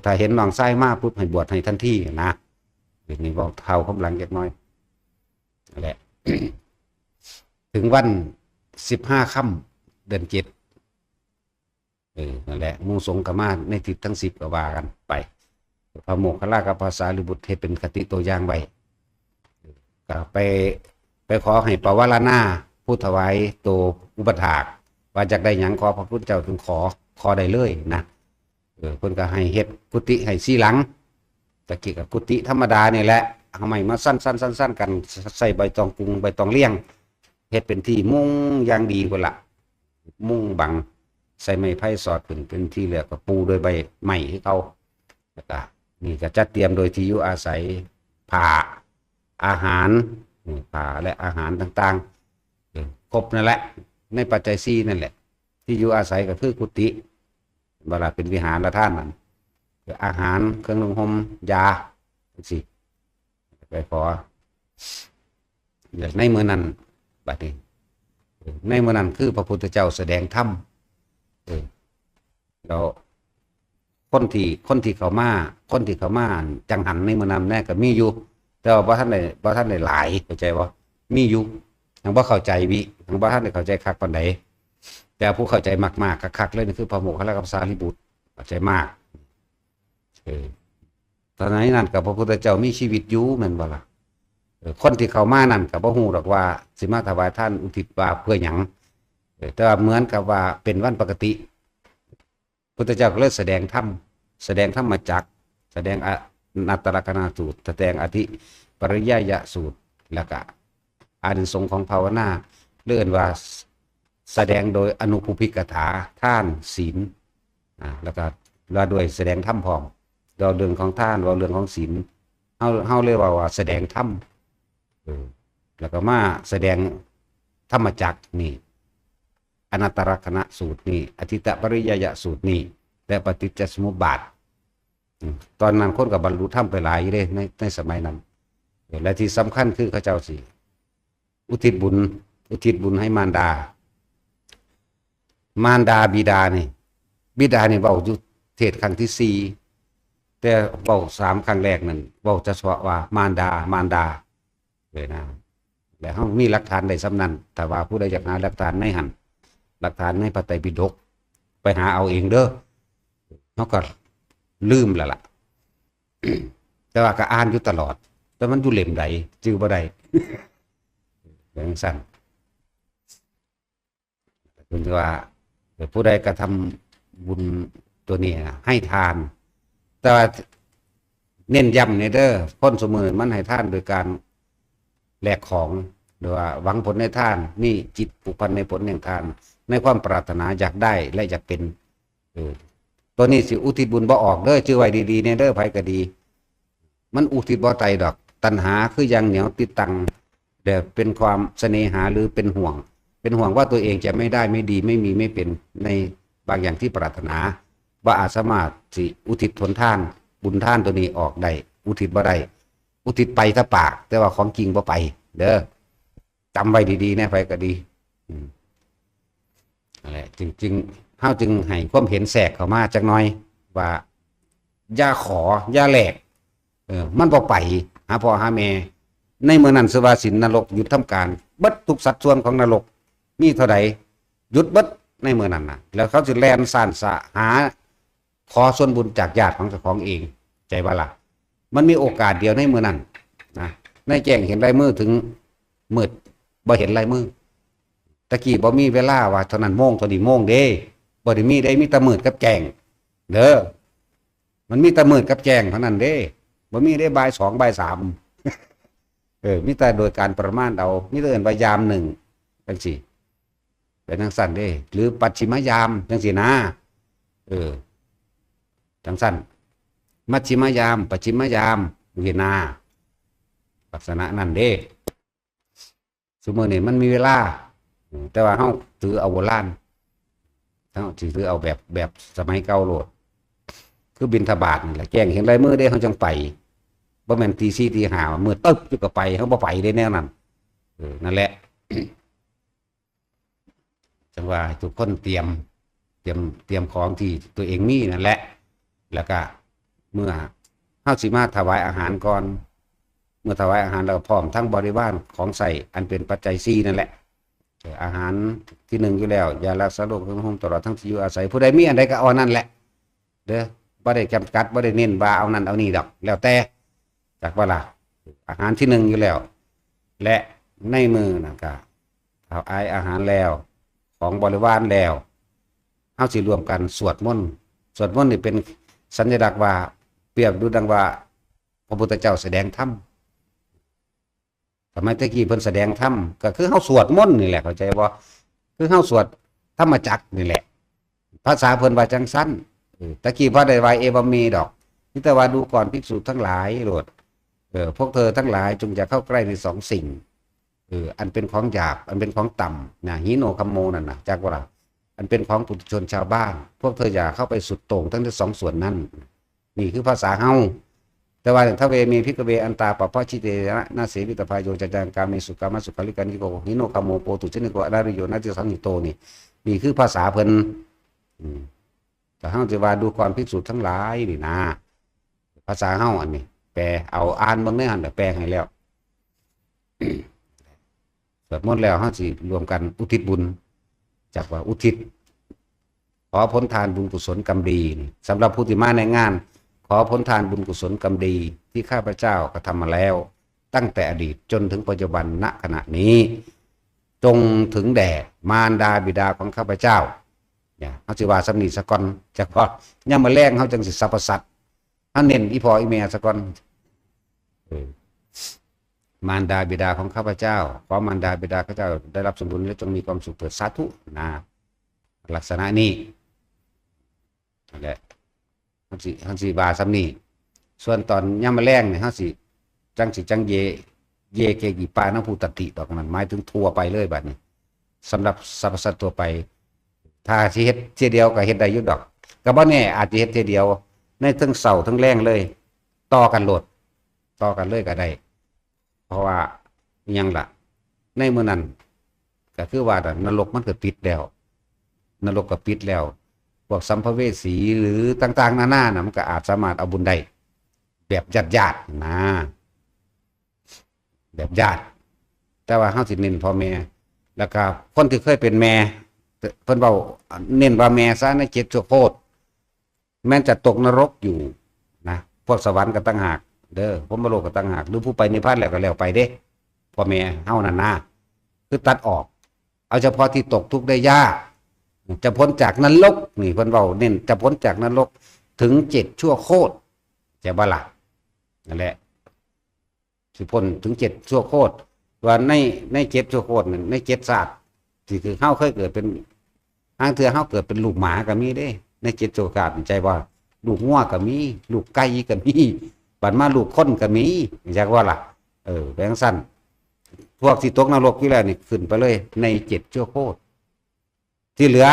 ถ้าเห็นน้องไส้มาปุ๊บให้บวชให้ทันทีนะเดี๋ยวนี้บอกเท่าคำหลังเล็กน้อยนั่นแหละ ถึงวัน15 ค่ำเดือน7นั่นแหละหมู่สงฆ์ก็มาในทิศทั้ง10ก็ว่ากันไปพระโมคคัลลากับภาษาลิบุตรเทเป็นคติตัวอย่างไว้ก็ไปขอให้ปวารณาผู้ถวายตัวอุปถากว่าจากได้หยังขอพระพุทธเจ้าถึงขอได้เลยนะเพิ่นก็ให้เฮ็ดกุฏิให้4 หลังตะกี้กับกุฏิธรรมดานี่แหละเอาใหม่มาสั้นกันใส่ใบตองกรุงใบตองเลี้ยง เฮ็ดเป็นที่มุงอย่างดีกว่าละมุงบังใส่ไม้ไผ่สอดขึ้นเป็นที่เหลือก็ปูโดยใบไม้ให้เขาแล้วก็นี่ก็จัดเตรียมโดยที่อยู่อาศัยผ้าอาหารผ้าและอาหารต่างๆครบนั่นแหละในปัจจัย4นั่นแหละที่อยู่อาศัยก็คือกุฏิเวลาเป็นวิหารละท่านนั่นอาหารเครื่องนุ่งห่มยาสิไปขอในมื้อนั้นบัดนี้ในมื้อนั้นคือพระพุทธเจ้าแสดงธรรมแล้วคนที่เขามาจังหันในมื้อนั้นแน่ก็มีอยู่แต่ว่าบ่ทันได้หลายเข้าใจบ่มีอยู่ยังบ่เข้าใจยังบ่ทันได้เข้าใจคักปานใดแต่ผู้เข้าใจมากๆคักๆเลยนี่คือพระโมคคัลลากับสารีบุตรเข้าใจมากตอนนั้นกับพระพุทธเจ้ามีชีวิตอยู่แม่นบ่ล่ะคนที่เขามานั่นก็บ่ฮู้ดอกว่าสิมาถวายท่านอุทิศบาปเพื่อหยังแต่ว่าเหมือนกับว่าเป็นวันปกติพุทธเจ้าก็เลยแสดงธรรมจักรแสดงอนัตตลกนาสูตรแสดงอธิปริยยสูตรแล้วก็อานิสงส์ของภาวนาเลื่อนว่าแสดงโดยอนุภูพิกถาท่านศีลแล้วก็ว่าด้วยแสดงธรรมพร้อมเราเรื่องของท่านเราเรื่องของศีลเฮาเรียกว่าแสดงธรรมแล้วก็มาแสดงธรรมจักรนี่อนัตตลกนสูตรนี่อธิตปริยยสูตรนี่และปฏิจจสมุปบาทตอนนั้นคนกับบรรลุธรรมไปหลายอยู่เลยในสมัยนั้นและที่สำคัญคือเขาเจ้าสิอุทิศบุญให้มารดบิดานี่เว้าอยู่เทศครั้งที่4แต่เว้า3ครั้งแรกนั้นเว้าจะเฉพาะว่ามารดาเลยนะแล้วเฮามีหลักฐานได้สำนั้นแต่ว่าผู้ใดอยากหาหลักฐานในหันหลักฐานในพระไตรปิฎกไปหาเอาเองเด้อเฮาก็ลืมแล้วล่ะ แต่ว่าก็อ่านอยู่ตลอดแต่มันอยู่เล่มใดจื้อบ่ได้ อย่างสั้นคุณว่าผู้ใดกระทำบุญตัวนี้ให้ทานแต่ว่าเน้นย้ำในเด้อคนเสมอมันให้ทานโดยการแลกของหรือว่าหวังผลในทานนี่จิตผูกพันในผลแห่งทานในความปรารถนาอยากได้และอยากเป็นตัวนี้สิอุทิศบุญบ่ออกเด้อชื่อไว้ดีๆในเด้อไผก็ดีมันอุทิศบ่ไตดอกตัณหาคือยังเหนียวติดตังแต่เป็นความเสน่หาหรือเป็นห่วงว่าตัวเองจะไม่ได้ไม่ดีไม่มีไม่เป็นในบางอย่างที่ปรารถนาว่าอาจสามารถสิอุทิศผลทานบุญทานตัวนี้ออกได้อุทิศบ่ได้อุทิศไปถ้าปากแต่ว่าของจริงบ่ไปเด้อจำไว้ดีๆนะไผก็ดีอะไรจริงๆเฮาจึงให้ความเห็นแทรกเข้ามาจักหน่อยว่าอย่าขออย่าแลกมันบ่ไปหาพ่อหาแม่ในเมื่อนั้นสวาสินนรกหยุดทำการเบิดทุกสัดส่วนของนรกมีเท่าใดหยุดเบิดในเมื่อนั้นนะแล้วเขาสิแล่นซ่านสะหาขอส่วนบุญจากญาติของเจ้าของเองใจบ่ล่ะมันมีโอกาสเดียวในเมื่อนั้นนะในแจ้งเห็นลายมือถึงมืดบ่เห็นลายมือตะกี้บ่มีเวลาว่าเท่านั้นโมงเท่านี้โมงเด้บ่ได้มีได้มีแต่มืดกับแจ้งเด้อมันมีแต่มืดกับแจ้งเท่านั้นเด้บ่มีได้บ่าย2บ่าย3มีแต่โดยการประมาณเอามีแต่เอิ้นว่ายาม1จังซี่เป็นจังซั่นเด้หรือปัจฉิมยามจังซี่นะจังซั่นมัชชิมยามปัจฉิมยามจังซี่นะลักษณะนั้นเด้ซุมื้อนี้มันมีเวลาแต่ว่าเฮาถือเอาโบราณเฮาถือเอาแบบสมัยเก่าโลดคือบิณฑบาตนี่แหละแจ้งเห็นลายมือเด้เฮาจังไปบ่แม่นตี 4ตี 5มื้อตึ๊บอยู่ก็ไปเฮาบ่ไปได้แนวนั้นนั่นแหละ จังว่าทุกคนเตรียมของที่ตัวเองมีนั่นแหละแล้วก็เมื่อเฮาสิมาถวายอาหารก่อนเมื่อถวายอาหารแล้วพร้อมทั้งบริวารของใส่อันเป็นปัจจัย4นั่นแหละอาหารที่1อยู่แล้วยารักษาโรคทั้งห้องตลอดทั้งที่อยู่อาศัยผู้ใดมีอันใดก็เอานั่นแหละเด้อบ่ได้จำกัดบ่ได้เน้นว่าเอานั่นเอานี่ดอกแล้วแต่จากว่าล่ะอาหารที่1อยู่แล้วและในมือนั่นก็ถวายอาหารแล้วของบริวารแล้วเฮาสิรวมกันสวดมนต์นี่เป็นสัญลักษณ์ว่าเปรียบดูดังว่าพระพุทธเจ้าแสดงธรรม สมัยตะกี้เพิ่นแสดงธรรมก็คือเฮาสวดมนต์นี่แหละเข้าใจบ่คือเฮาสวดธรรมจักรนี่แหละภาษาเพิ่นว่าจังซั่นตะกี้พระได้ว่าเอวเมดอกนี่แต่ว่าดูก่อนภิกษุทั้งหลายโลดพวกเธอทั้งหลายจงอย่าเข้าใกล้ในสองสิ่งอันเป็นของหยาบอันเป็นของต่ำนะหิโนคัมโมนั่นนะจากว่าอันเป็นของปุถุชนชาวบ้านพวกเธออย่าเข้าไปสุดโต่งทั้งสองส่วนนั้นนี่คือภาษาเฮาแต่ว่าถ้าเวมีพิกเวอันตาปะพะชิเตนะนาเสวิตพายโยจังกาเมสุกามาสุขาริกานิโกหิโนคัมโมโปตุชนิโกอนาริโยนาติสังหิโตนี่คือภาษาเพิ่นแต่เฮาจะว่าดูก่อนภิกษุทั้งหลายนี่นะภาษาเฮาอันนี้แปลเอาอ่านเบิ่งในหั่นแปลให้แล้วสวดมนต์แล้วเฮาสิรวมกันอุทิศบุญจากว่าอุทิศขอผลทานบุญกุศลกรรมดีสำหรับผู้ที่มาในงานขอผลทานบุญกุศลกรรมดีที่ข้าพเจ้ากระทำมาแล้วตั้งแต่อดีตจนถึงปัจจุบันณขณะนี้จงถึงแด่มารดาบิดาของข้าพเจ้าเนี่ยเฮาสิว่าสำนีสะก่อนจักพอย่ามมื้อแลงเฮาจังสิสรรพสัตว์เฮาเน้นอีพ่ออีแม่สะก่อนมารดาบิดาของข้าพเจ้าขอมารดาบิดาข้าพเจ้าได้รับสมบูรณ์และจงมีความสุขเถิดสาธุนะลักษณะนี้นั่นแหละเฮาสิว่าสำนีส่วนตอนย่ามมื้อแลงเนี่ยเฮาสิจังเยเกกิปานะภูตติดอกนั้นหมายถึงทั่วไปเลยบัดนี้สำหรับสรรพสัตว์ทั่วไปถ้าสิเฮ็ดเทียเดียวก็เฮ็ดได้อยู่ดอกก็บ่แน่อาจจะเฮ็ดเทียเดียวในทั้งเช้าทั้งแลงเลยต่อกันโลดต่อกันเลยก็ได้เพราะว่ายังล่ะในมื้อนั้นก็คือว่านรกมันก็ปิดแล้วนรกก็ปิดแล้วพวกสัมภเวสีหรือต่างๆนานาน่ะมันก็อาจสามารถเอาบุญได้แบบญาติๆนะแบบญาติแต่ว่าเฮาสิเน้นพ่อแม่แล้วก็คนที่เคยเป็นแม่เพิ่นเว้าเน้นว่าแม่ซะในเจ็ดชั่วโคตรแม้จะตกนรกอยู่นะพวกสวรรค์ก็ต่างหากเด้อพรหมโลกก็ต่างหากหรือผู้ไปนิพพานแล้วก็แล้วไปเด้พ่อแม่เฮานั่นนะคือตัดออกเอาเฉพาะที่ตกทุกข์ได้ยากจะพ้นจากนรกนี่เพิ่นเว้าเน้นจะพ้นจากนรกถึง7ชั่วโคตรจะบ่ล่ะนั่นแหละสิพ้นถึง7ชั่วโคตรว่าใน7ชั่วโคตรนั่นใน7ชาติที่คือเฮาเคยเกิดเป็นทางเทื่อเฮาเกิดเป็นลูกหมาก็มีเด้ใน7ชั่วชาติใจว่าลูกงัวก็มีลูกไก่ก็มีบัดมาลูกคนก็มีจักว่าล่ะแบงสั้นพวกที่ตกนรกอยู่แล้วนี่ขึ้นไปเลยใน7ชั่วโคตรที่เหลือ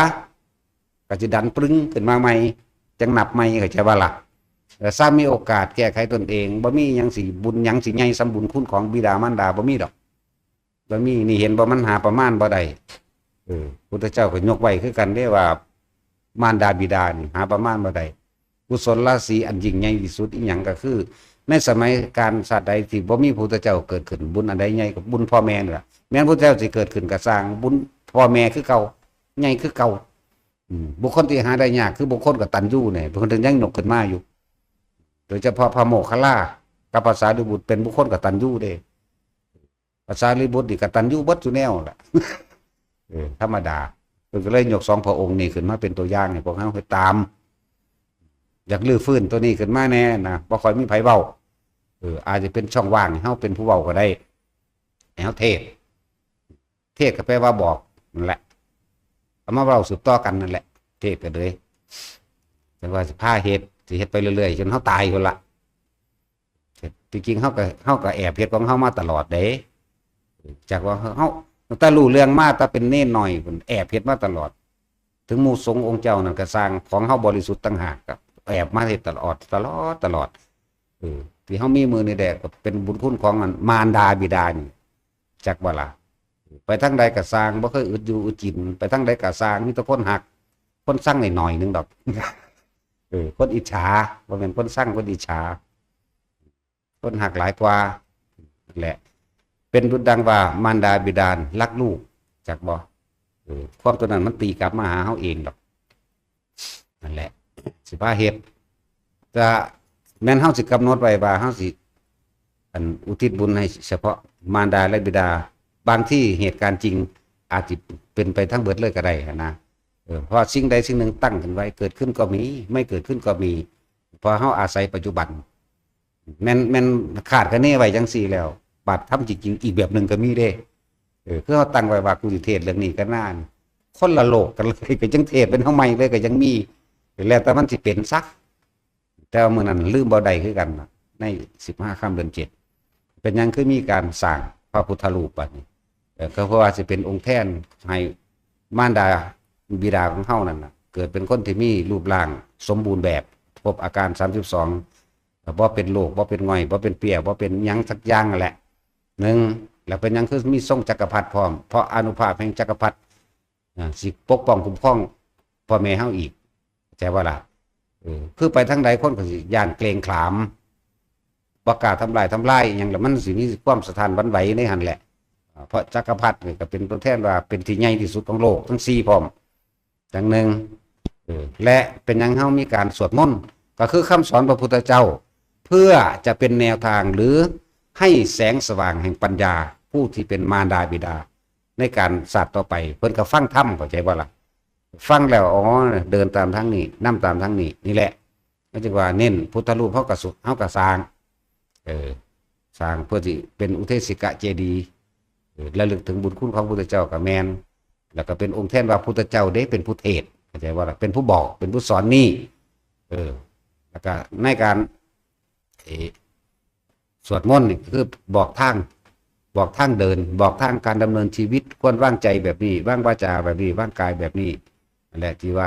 ก็จะดันปรึ้งขึ้นมาใหม่จังนับใหม่เข้าใจว่าล่ะแต่ถ้ามีโอกาสแก้ไขตนเองบ่มีหยังสิบุญหยังสิใหญ่สมบุญคุณของบิดามารดาบ่มีดอกบ่มีนี่เห็นบ่มันหาประมาณบ่ได้พุทธเจ้าก็ยกไว้คือกันเด้ว่ามารดาบิดานี่หาประมาณบ่ได้กุศลราศีอันยิ่งใหญ่ที่สุดอีหยังก็คือในสมัยการศาสตร์ใดที่บ่มีพุทธเจ้าเกิดขึ้นบุญอันใดใหญ่กว่าบุญพ่อแม่นี่ล่ะแม้นพุทธเจ้าสิเกิดขึ้นก็สร้างบุญพ่อแม่คือเก่าใหญ่คือเก่าบุคคลที่หาได้ยากคือบุคคลกตัญญูเนี่ยบุคคลถึงยังนกขึ้นมาอยู่โดยเฉพาะพระโมคคัลลากับภาษาลิบุตรเป็นบุคคลกตัญญูเด้ภาษาลิบุตรนี่กตัญญูเบิดอยู่แนวแหละธรรมดาเพิ่นก็เลยยก2พระองค์นี่ขึ้นมาเป็นตัวอย่างให้พวกเฮาไปตามอยากลื้อฟื้นตัวนี้ขึ้นมาแน่นะบ่ค่อยมีไผเว้าอาจจะเป็นช่องว่างให้เฮาเป็นผู้เว้าก็ได้ให้เฮาเทศก็แปลว่าบอกนั่นแหละเอามาเว้าสืบต่อกันนั่นแหละเทศก็เลยแต่ว่าสิพาเฮ็ดสิเฮ็ดไปเรื่อยๆจนเฮาตายพุ่นล่ะจริงๆเฮาก็แอบเฮ็ดของเฮามาตลอดเด้จากว่าเฮาแต่รู้เรื่องมาแต่เป็นเน้นหน่อยพุ่นแอบเฮ็ดมาตลอดถึงหมู่สงฆ์องค์เจ้านั่นก็สร้างของเฮาบริสุทธิ์ต่างหากก็แอบมาเฮ็ดตลอดที่เฮามีมือนี่แหละก็เป็นบุญคุณของมารดาบิดานี่จักบ่ล่ะไปทางใดก็สร้างบ่เคยอึดอยู่อึดกินไปทางใดก็สร้างมีแต่คนหักคนสร้างหน่อยๆนึงดอกคนอิจฉาบ่แม่นคนสร้างคนอิจฉาคนหักหลายกว่านั่นแหละเป็นดุจดังว่ามารดาบิดารักลูกจักบ่ความตัวนั้นมันตีกลับมาหาเฮาเองดอกนั่นแหละสิพาเฮ็ดจะแม้นเฮาสิกำหนดไว้ว่าเฮาสิอุทิศบุญให้เฉพาะมารดาและบิดาบางที่เหตุการณ์จริงอาจจะเป็นไปทั้งเบิดเลยก็ได้นะเพราะสิ่งใดสิ่งหนึ่งตั้งขึ้นไว้เกิดขึ้นก็มีไม่เกิดขึ้นก็มีเพราะเฮาอาศัยปัจจุบันแม่นขาดคะเนไว้จังซี่แล้ว บาตรทำจริงๆอีกแบบหนึ่งก็มีเด้คือเขาตั้งไว้ว่ากูสิเทศเรื่องนี้ก็น่านคนละโลกกันเลยก็ยังเทศเป็นเฮาใหม่เลยก็ยังมีแล้วแต่มันสิเป็นซักแต่ว่ามื้อนั้นลืมบ่ได้คือกันใน15ค่ำเดือน7เป็นหยังคือมีการสร้างพระพุทธรูปบัดนี้ก็เพราะว่าสิเป็นองค์แทนให้มารดาบิดาของเฮานั่นน่ะเกิดเป็นคนที่มีรูปร่างสมบูรณ์แบบครบอาการ32บ่เป็นโรคบ่เป็นง่อยบ่เป็นเปียบ่เป็นหยังสักอย่างนั่นแหละหนึ่งแล้วเป็นหยังคือมีทรงจักรพรรดิพร้อมเพราะอานุภาพแห่งจักรพรรดิสิปกป้องคุ้มครองพ่อแม่เฮาอีกใช่ว่าล่ะคือไปทางใดคนก็สิย่านเกรงขามบ่กล้าทำลายหยังแล้วมันสิมีความสะท้านหวั่นไหวในหั่นแหละเพราะจักรพรรดินี่ก็เป็นตัวแทนว่าเป็นที่ใหญ่ที่สุดของโลกทั้ง4พร้อมจังหนึ่งและเป็นหยังเฮามีการสวดมนต์ก็คือคำสอนพระพุทธเจ้าเพื่อจะเป็นแนวทางหรือให้แสงสว่างแห่งปัญญาผู้ที่เป็นมารดาบิดาในการศาสตร์ต่อไปเพิ่นก็ฟังธรรมเข้าใจบ่ล่ะฟังแล้วอ๋อเดินตามทางนี้นำตามทางนี้นี่แหละก็จึงว่าเน้นพุทธรูปเฮาก็สร้างสร้างเพื่อที่เป็นอุเทศิกะเจดีย์ระลึกถึงบุญคุณของพระพุทธเจ้าก็แม่นแล้วก็เป็นองค์แทนว่าพุทธเจ้าได้เป็นผู้เทศเข้าใจว่าล่ะเป็นผู้บอกเป็นผู้สอนนี่แล้วก็ในการสวดมนต์นี่คือบอกทางเดินบอกทางการดำเนินชีวิตควรวางใจแบบนี้วางวาจาแบบนี้วางกายแบบนี้นั่นแหละที่ว่า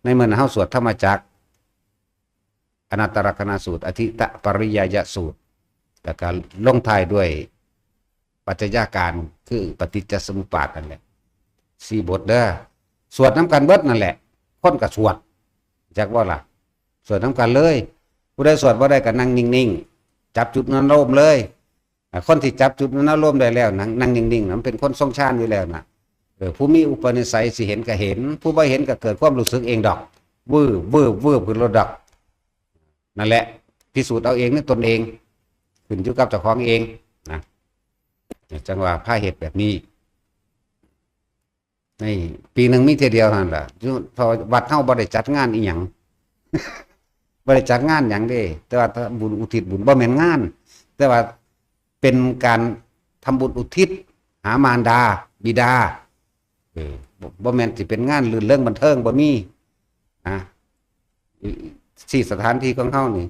ในเมื่อเฮาสวดธรรมจักรอนัตตลักษณสูตรอธิตปริยายสูตรแล้วก็ลงท้ายด้วยปัจจัยการคือปฏิจจสมุปบาทนั่นแหละ4บทเด้อสวดน้ำกันเบิดนั่นแหละคนก็สวดจักว่าล่ะสวดน้ำกันเลยผู้ใดสวดบ่ได้ก็นั่งนิ่งๆจับจุดนั้นร่มเลยคนที่จับจุดนั้นร่มได้แล้วนั่งนิ่งๆมันเป็นคนทรงฌานอยู่แล้วนะผู้มีอุปนิสัยสิเห็นก็เห็นผู้บ่เห็นก็เกิดความรู้สึกเองดอกวืบขึ้นรถดอกนั่นแหละพิสูจน์เอาเองในตนเองขึ้นอยู่กับเจ้าของเองนะจังว่าพาเหตุแบบนี้ในปีหนึ่งมีเท่าเดียวนั่นแหละพอวัดเฮาบ่ได้จัดงานอีหยังบ่ได้จัดงานหยังเด้แต่ว่าบุญอุทิศบุญบ่แม่นงานแต่ว่าเป็นการทำบุญอุทิศหามารดาบิดาบ่แม่นสิเป็นงานลื่นเริงบันเทิงบ่มีนะที่สถานที่ของเฮานี่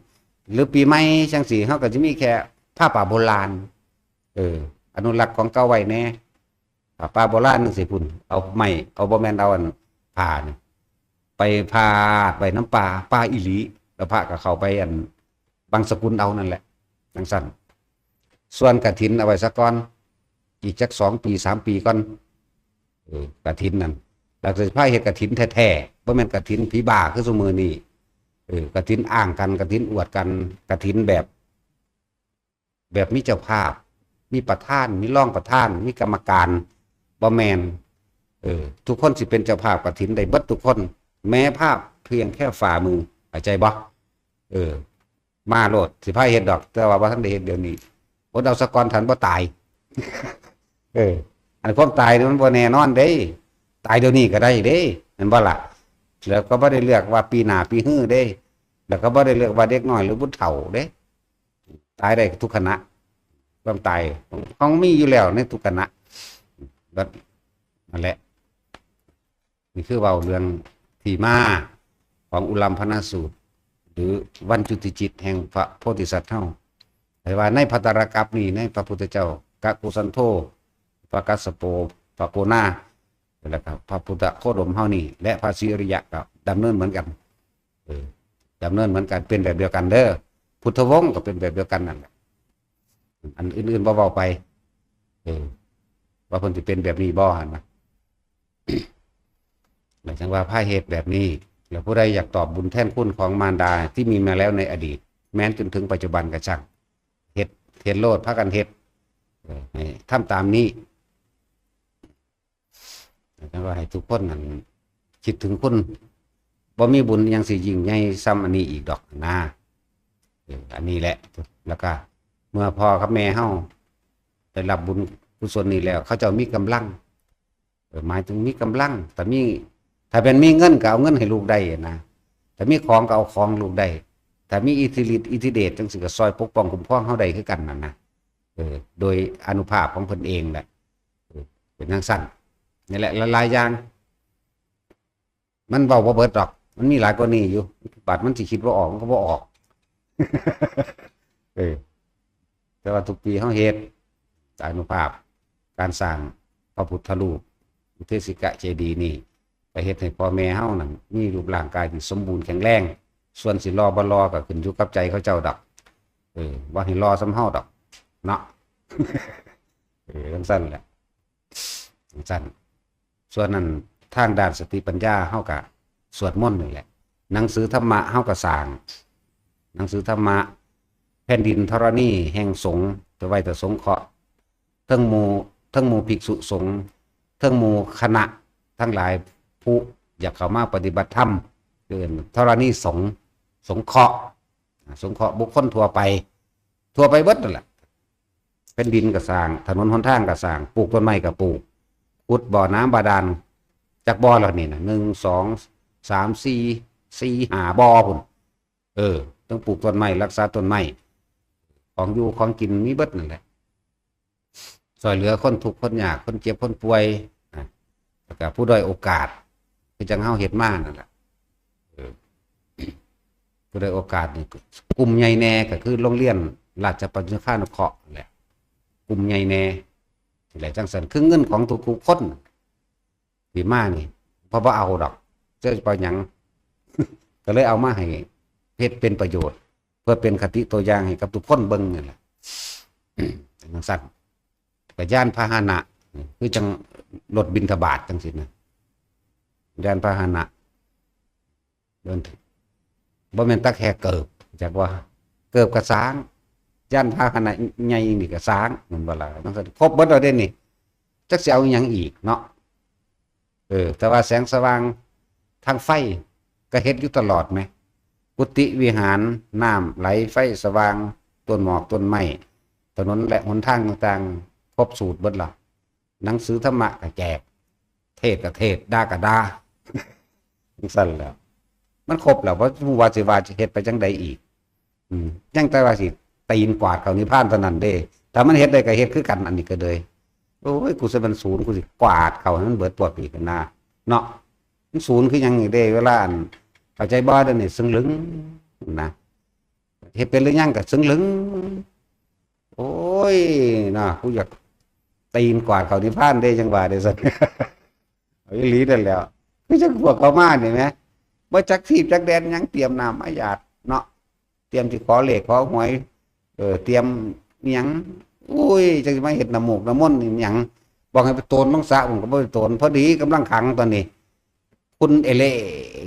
หรือปีใหม่จังซี่เฮาก็สิมีแค่ผ้าป่าโบราณอนุรักษ์ของเก่าไว้แน่ผ้าป่าโบราณจังซี่พุ่นเอาไม้เอาบ่แม่นเอาอันผ้านี่ไปพาดไว้น้ำป่าอีหลีแล้วพระก็เข้าไปอันบางสกุลเอานั่นแหละจังซั่นส่วนกฐินเอาไว้สักก่อนอีกจัก2 ปี 3 ปีก่อนกฐินนั่นแล้วจะพาเฮ็ดกฐินแท้ๆบ่แม่นกฐินผีบ้าคือซุมื้อนี้กฐินอ้างกันกฐินอวดกันกฐินแบบมีเจ้าภาพมีประธานมีรองประธานมีกรรมการบ่แม่นทุกคนสิเป็นเจ้าภาพกฐินได้เบิดทุกคนแม้ภาพเพียงแค่ฝ่ามือเข้าใจบ่มาโลดสิพาเฮ็ดดอกแต่ว่าบ่ทันได้เฮ็ดเดี๋ยวนี้อดเอาสะก่อนทันบ่ตายอันความตายนี่มันบ่แน่นอนเด้ตายเดี๋ยวนี้ก็ได้เด้แม่นบ่ล่ะแล้วก็บ่ได้เลือกว่าปีหน้าปีฮื้อเด้แล้วก็บ่ได้เลือกว่าเด็กน้อยหรือผู้เฒ่าเด้ตายได้ทุกขณะความตายของมีอยู่แล้วในทุกขณะนั่นแหละนี่คือเว้าเรื่องที่มาของอุลัมพนสูตรหรือวันจุติจิตแห่งพระโพธิสัตว์เฮาแต่ว่าในภัตตรกัปนี้ในพระพุทธเจ้ากะกุสันโธพระกัสสโปพระโกนาแล้วก็พระพุทธโคดมเฮานี่และพระศรีอริยะก็ดำเนินเหมือนกันดำเนินเหมือนกันเป็นแบบเดียวกันเด้อพุทธวงศ์ก็เป็นแบบเดียวกันนั่นแหละอันอื่นๆบ่เว้าไปว่าเพิ่นสิเป็นแบบนี้บ่หั่นนะหมายถึงว่าพาเหตุแบบนี้แล้วผู้ใดอยากตอบบุญแทนคุณของมารดาที่มีมาแล้วในอดีตแม้นจนถึงปัจจุบันก็ช่างเฮ็ดโลดพากันเฮ็ดทำตามนี้แล้วก็ให้ทุกคนนั้นคิดถึงคุณบ่มีบุญยังสิยิ่งใหญ่ซ้ำอันนี้อีกดอกนะอันนี้แหละแล้วก็เมื่อพ่อกับแม่เฮาได้รับบุญกุศลนี้แล้วเขาจะมีกำลังหมายถึงมีกำลังแต่ถ้าเป็นมีเงินก็เอาเงินให้ลูกได้นะถ้ามีของก็เอาของลูกได้ถ้ามีอิทธิฤทธิ์อิทธิเดชจังสิก็ซอยปกป้องคุ้มครองเฮาได้คือกันนั่นนะ โดยอานุภาพของเพิ่นเองแหละเป็นจังซั่นนี่แหละหลายๆอย่างมันเว้าบ่เบิดดอกมันมีหลายกว่านี้อยู่บัดมันสิคิดว่าออกมันก็บ่ออกเออแต่ว่าทุกปีเฮาเฮ็ดอานุภาพการสร้างพระพุทธรูปเทศิกะเจดีย์นี่ไปเฮ็ดให้พ่อแม่เฮานั่นมีรูปร่างกายที่สมบูรณ์แข็งแรงส่วนสิรอบ่รอก็ขึ้นอยู่กับใจเขาเจ้าดอกว่าให้รอสำเฮาดอกเนาะจังซั่นแหละจังซั่นส่วนนั้นทางด้านสติปัญญาเฮาก็สวดมนต์นี่แหละหนังสือธรรมะเฮาก็สร้างหนังสือธรรมะแผ่นดินธรณีแห่งสงฆ์จะไว้แต่สงเคราะห์ทั้งหมู่ภิกษุสงฆ์ทั้งหมู่คณะทั้งหลายผู้อยากเข้ามาปฏิบัติธรรมเกินธรณีสงเคราะห์บุคคลทั่วไปเบิดนั่นแหละเป็นดินก็สร้างถนนหนทางก็สร้างปลูกต้นไม้ก็ปลูกขุดบ่อน้ำบาดาลจากบ่อเหล่านี้นะ1 2 3 4 5บ่อพุ่นต้องปลูกต้นไม้รักษาต้นไม้ของอยู่ของกินมีเบิดนั่นแหละช่วยเหลือคนทุกข์คนยากคนเจ็บคนป่วยแล้วก็ผู้ด้อยโอกาสคือจังเฮาเฮ็ดมานั่นแหละผู้ด้อยโอกาสนี่กลุ่มใหญ่แน่ก็คือโรงเรียนราชประชานุเคราะห์แหละกลุ่มใหญ่แน่นี่แหละจังซั่นคือเงินของทุกคนที่มานี่เพราะว่าเอาดอกจะไปหยัง ก็เลยเอามาให้เฮ็ดเป็นประโยชน์เพื่อเป็นคติตัวอย่างให้กับทุกคนเบิ่งนี่แหละจังซั่นก็ยานพาหนะคือจังรถบิณฑบาตจังซี่นะยานพาหนะเดินบ่แม่นตักแค่เกิบจากว่าเกิบกระสางย่านพาหนะใหญ่นี่กระสางมันบ่ล่ะมันก็ครบเบิดแล้วเด้นี่จักสิเอาหยังอีกเนาะแต่ว่าแสงสว่างทางไฟก็เฮ็ดอยู่ตลอดไหมกุฏิวิหารน้ำไหลไฟสว่างต้นหมอกต้นไม้ถนนและหนทางต่างๆครบสูตรเบิดล่ะหนังสือธรรมะก็แจกเทศก็เทศด่าก็ด่าสั่นแล้วมันครบแล้วเพราะผู้ว่าสิเฮ็ดไปจังใดอีกยังแต่ว่าสิตีนกวาดเขานิพพานเท่านั้นเด้ถ้ามันเฮ็ดได้ก็เฮ็ดคือกันอันนี้ก็เลยโอ้ยกูสิเป็นศูนย์กูสิกวาดเขานั้นเบิดตัวปีกันนาเนาะมันศูนย์คือยังเด้เวลาเข้าใจบ่ได้นี่ซึ่งลึงนะเฮ็ดเป็นหรือยังก็ซึ่งลึงโอ้ยน่ะกูอยากตีนกวาดเขานิพพานได้จังว่าได้ซั่นเอาอีหลีนั่นแล้วคือจังพวกเขามานี่แหมบ่จักทีบจักแดนยังเตรียมน้ำมาหยาดเนาะเตรียมสิขอเลขขอหวยเตรียมหยังอุ้ยจังสิมาเฮ็ดน้ำมูกน้ำมนต์นี่หยังบอกให้ไปโตนต้องสระผมก็บ่ไปโตนพอดีกำลังขังตอนนี้คุณเอเล่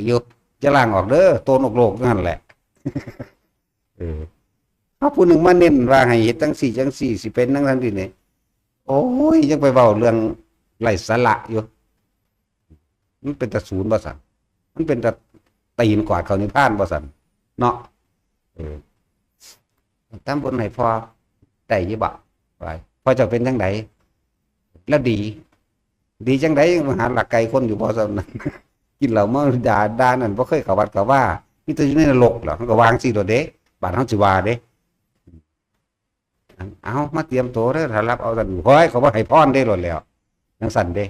อยู่จะล้างออกเด้อโตนอกโลกนั่นแหละถ้าผู้หนึ่งมาเน้นว่าให้เฮ็ดจังสี่สิเป็นจังซั่นนี่โอ้ยยังไปเว้าเรื่องไร้สาระอยู่มันเป็นตะศูนย์บ่ซั่นมันเป็นตะตีนกวาดเขานิพพานบ่ซั่นเนาะทำบุญให้พอได้อยู่บ่ไปพอจะเป็นจังไดแล้วดีจังไดมาหาหลักไก่คนอยู่บ่ซั่นนั้นกินเหล้าเมาด่านั่นบ่เคยเข้าวัดเข้าว่ามีแต่อยู่ในนรกเหรอมันก็วางสิโดดเด้บาดเฮาสิว่าเด้เอามาเตรียมตัวเด้อถ้ารับเอาซั่นโอ้ยเขาบ่ให้พรได้โลดแล้วจังซั่นเด้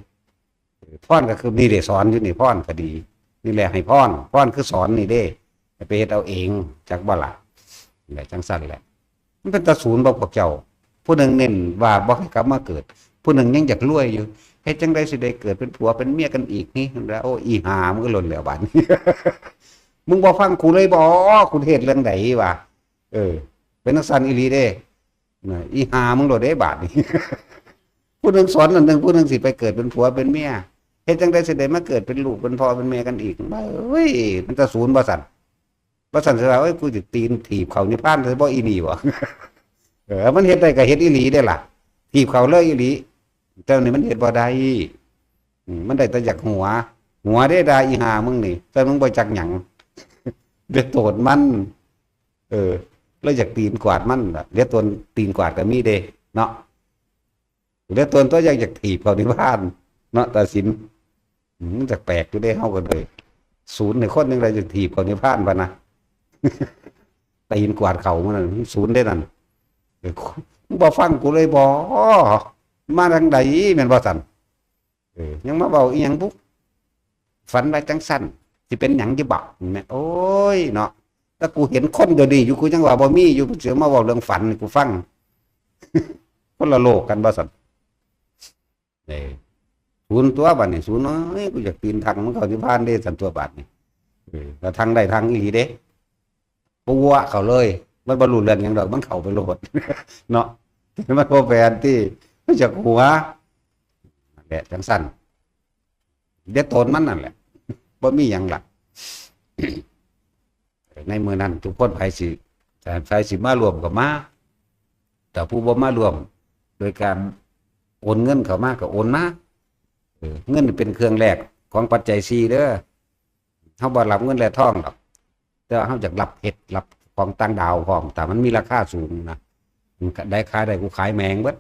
พรก็คือนี่เด้สอนอยู่นี่พรก็ดีนี่แหละให้พรคือสอนนี่เด้ไปเฮ็ดเอาเองจักบ่ล่ะแหละจังซั่นแหละมันเป็นตะศูนย์บ่พวกเจ้าผู้หนึ่งเน้นว่าบ่ให้กลับมาเกิดผู้หนึ่งยังอยากรวยอยู่เฮ็ดจังได๋สิได้เกิดเป็นผัวเป็นเมียกันอีกนี่แล้วโอ้อีห่ามึงก็หล่นแล้วบัดนี้ มึงบ่ฟังกูเลยบ่กูเทศเรื่องใดวะเป็นนักสันอีหลีเด้อีห่ามึงโลดเด้บาดนี้ ผู้หนึ่งสอนอันหนึ่งผู้หนึ่งสิไปเกิดเป็นผัวเป็นเมียเฮ็ดจังได๋สิได้มาเกิดเป็นลูกเป็นพ่อเป็นแม่กันอีกเฮ้ยมันจะศูนย์บ่สั่นสิว่าเอ้ยกูสิตีนถีบเขานิพพานได้บ่อีนี่บ่ มันเฮ็ดได้ก็เฮ็ดอีหลีได้ล่ะถีบเขาเลยอีหลีแต่นี่มันเฮ็ดบ่ได้มันได้แต่จากหัวได้ได้อีห่ามึงนี่แต่มึงบ่จักหยัง เดือดโตนมันแล้วอยากตีนกวาดมันเดือดตนตีนกวาดก็มีเด้เนาะเดือดตนตัวอยากถีบเขานิพพานเนาะตัดสินมันจะแปลกอยู่ได้เฮากันเลยศูนย์ในคนนึงอะไรจะถีบเขานิพพานบ่นะ ตีนกวาดเขามันศูนย์ได้นั่น มึงบ่ฟังกูเลยบ่มาทางใดแม่นบ่สั่นยังมาเว้าอีหยังบุฝันไว้จังสั่นสิเป็นหยังจิบ่แม่โอ้ยเนาะถ้ากูเห็นคนเดี๋ยวนี้อยู่กูจังว่าบ่มีอยู่เสือมาเว้าเรื่องฝันกูฟังคนละโลกกันบ่สั่นศูนย์ตัวบัดนี่ศูนย์เอ้ยกูอยากปีนทางมันเข้านิพพานเด้สั่นตัวบัดนี่แล้วทางใดทางอีหลีเด้ปัวเขาเลยมันบรรลุเรื่องหยังดอกมันเข้าไปโลดเนาะมันบ่แฟนที่มันจากหัวนั่นแหละจังสั่นเด็ดตนมันนั่นแหละบ่มีหยังหลัก ในมือนั้นทุกคนไผสิแต่ไผสิมารวมก็มาแต่ผู้บ่มารวมโดยการโอนเงินเข้ามาก็โอนมาเงินเป็นเครื่องแรกของปัจจัย4เด้อเฮาบ่รับเงินและทองดอกแต่เฮาอยากรับเห็ดรับของต่างดาวพร้อมแต่มันมีราคาสูงนะได้ขายได้กูขายแมงเบิด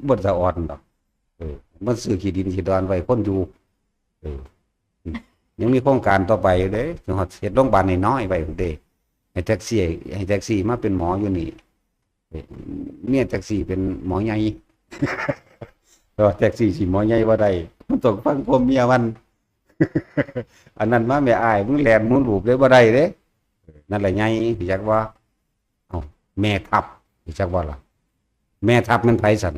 บ่สะอ่อนดอกมันซื้อขี้ดินขี้ดอนไว้คนอยู่ยังมีโครงการต่อไปเด้เฮ็ดโรงพยาบาลน้อยๆไว้พุ่นเด้ให้แท็กซี่มาเป็นหมออยู่นี่เมียแท็กซี่เป็นหมอใหญ่แต่ว่าแท็กซี่สิหมอใหญ่บ่ได้มันต้องฟังพ่อเมียมันอันนั้นมาแม่อ้ายมึงแล่นมึงรูปเลยบ่ได้เด้นั่นแหละใหญ่สิจักว่าเอ้าแม่ทัพสิจักว่าล่ะแม่ทัพมันไผสั่น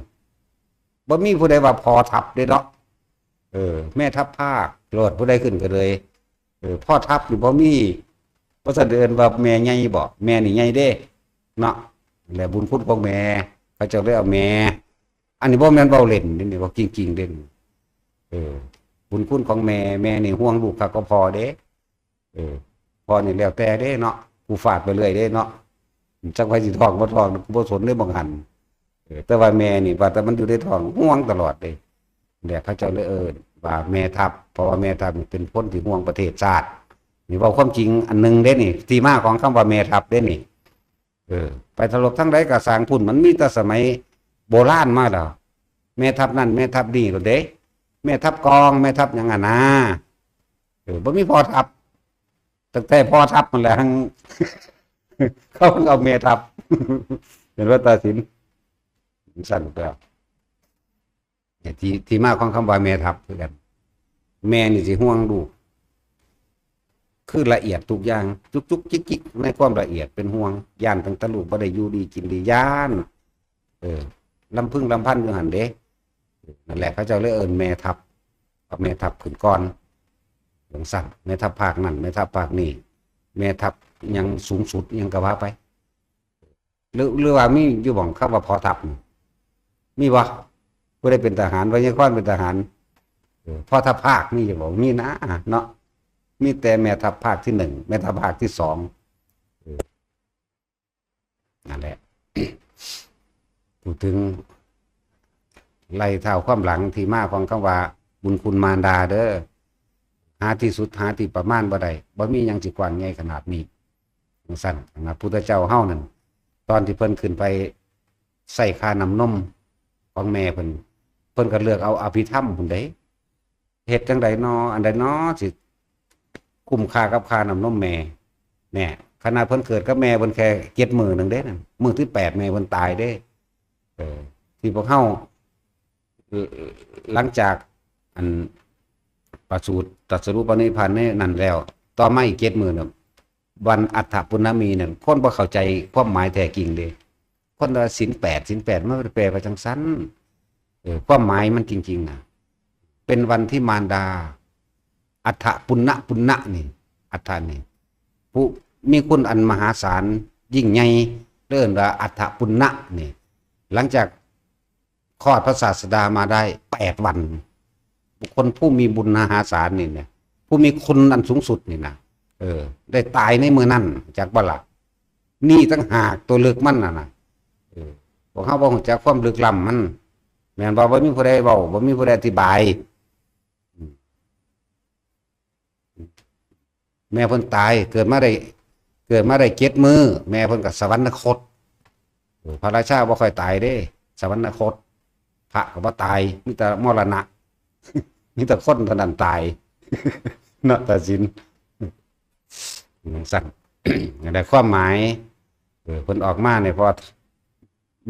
บ่มีผู้ใดว่าพอทัพเด้เนาะแม่ทัพภาคโลดผู้ใดขึ้นก็เลยพ่อทัพนี่บ่มีบ่ซั่นเอิ้นว่าแม่ใหญ่บ่แม่นี่ใหญ่เด้เนาะแล้วบุญคุณของแม่เขาเจ้าเลยเอาแม่อันนี้บ่แม่นเว้าเล่นนี่ว่าจริงๆเด้บุญคุณของแม่นี่ห่วงลูกคักก็พอเด้พอนี่แล้วแต่เด้เนาะกูฟาดไปเรื่อยเด้เนาะจักไว้สิท้องบ่ท้องกูบ่สนเลยบางหันแต่ว่าแม่นี่ว่าแต่มันอยู่ในท้องห่วงตลอดเลยแต่เขาเจ้าเลยว่าแม่ทัพเพราะว่าแม่ทัพนี่เป็นคนที่ห่วงประเทศชาตินี่เว้าความจริงอันนึงเด้นี่ที่มาของคำว่าแม่ทัพเด้นี่ไปถลบทั้งใดก็สร้างพุ่นมันมีแต่สมัยโบราณมาแล้วแม่ทัพนั่นแม่ทัพนี่โลดเด้แม่ทัพกองแม่ทัพหยังอ่ะนะบ่มีพ่อทัพตั้งแต่พ่อทัพมันแหละเขาเอาแม่ทัพเป็นว่าตัดสินสั่นไปที่มาของคำว่าแม่ทัพคือกันแม่นี่สิห่วงลูกคือละเอียดทุกอย่างจุกจิกในความละเอียดเป็นห่วงย่านตั้งแต่ลูกบ่ได้อยู่ดีกินดีย่านลำพึงลำพันอยู่หั่นเด้นั่นแหละเขาเจ้าเลยแม่ทัพเอาแม่ทัพขึ้นก่อนอย่างสั่นแม่ทัพภาคนั่นแม่ทัพภาคนี่แม่ทัพยังสูงสุดยังกะว่าไปหรือว่ามีอยู่บ่องคำว่าพอทัพมีบ่ผู้ได้เป็นทหารไว้ยังค่อนเป็นทหารพ่อทัพภาคนี่จะบอกมีนะเนาะมีแต่แม่ทัพภาคที่1แม่ทัพภาคที่2นั่นแหละพูดถึงไล่เท่าความหลังที่มาของคำว่าบุญคุณมารดาเด้อหาที่สุดหาที่ประมาณบ่ได้บ่มีหยังสิกว้างใหญ่ขนาดนี้จังซั่นนะพุทธเจ้าเฮานั่นตอนที่เพิ่นขึ้นไปใส่ค่าน้ำนมของแม่เพิ่นก็เลือกเอาอภิธรรมพุ่นเด้เฮ็ดจังได๋น้ออันใดน้อสิคุ้มค่ากับค่าน้ำนมแม่แน่ขนาดเพิ่นเกิดกับแม่เพิ่นแค่7มื้อนึงเด้นั่นมื้อที่8แม่เพิ่นตายเด้ที่พวกเฮาหลังจากอันประสูติตรัสรู้ปณิพพานนี่นั่นแล้วต่อมาอีก7มื้อน่ะวันอัฏฐปุณณมีนั่นคนบ่เข้าใจความหมายแท้จริงเด้คนว่าศีล8มันแปลว่าจังซั่นความหมายมันจริงๆน่ะเป็นวันที่มารดาอัฏฐปุณณนี่อัฏฐานี่ผู้มีคุณอันมหาศาลยิ่งใหญ่เรียกว่าอัฏฐปุณณนี่หลังจากคลอดพระศาสดามาได้8วันบุคคลผู้มีบุญมหาศาลนี่เนี่ยผู้มีคุณอันสูงสุดนี่นะได้ตายในมือนั่นจากบ่ล่ะนี่ตั้งหากตัวลึกมันน่ะพวกเขาบอกจากความลึกล้ำมันแม่นบ่มีผู้ใดเว้าบ่มีผู้ใดอธิบายแม่เพิ่นตายเกิดมาได้7 มื้อแม่เพิ่นก็สวรรคตพระราชาบ่ค่อยตายเด้สวรรคตพระก็บ่ตายมีแต่มรณะมีแต่คนเท่านั้นตายเนาะตัดสินสั่นได้ความหมายเพิ่นออกมาเนี่ยพอ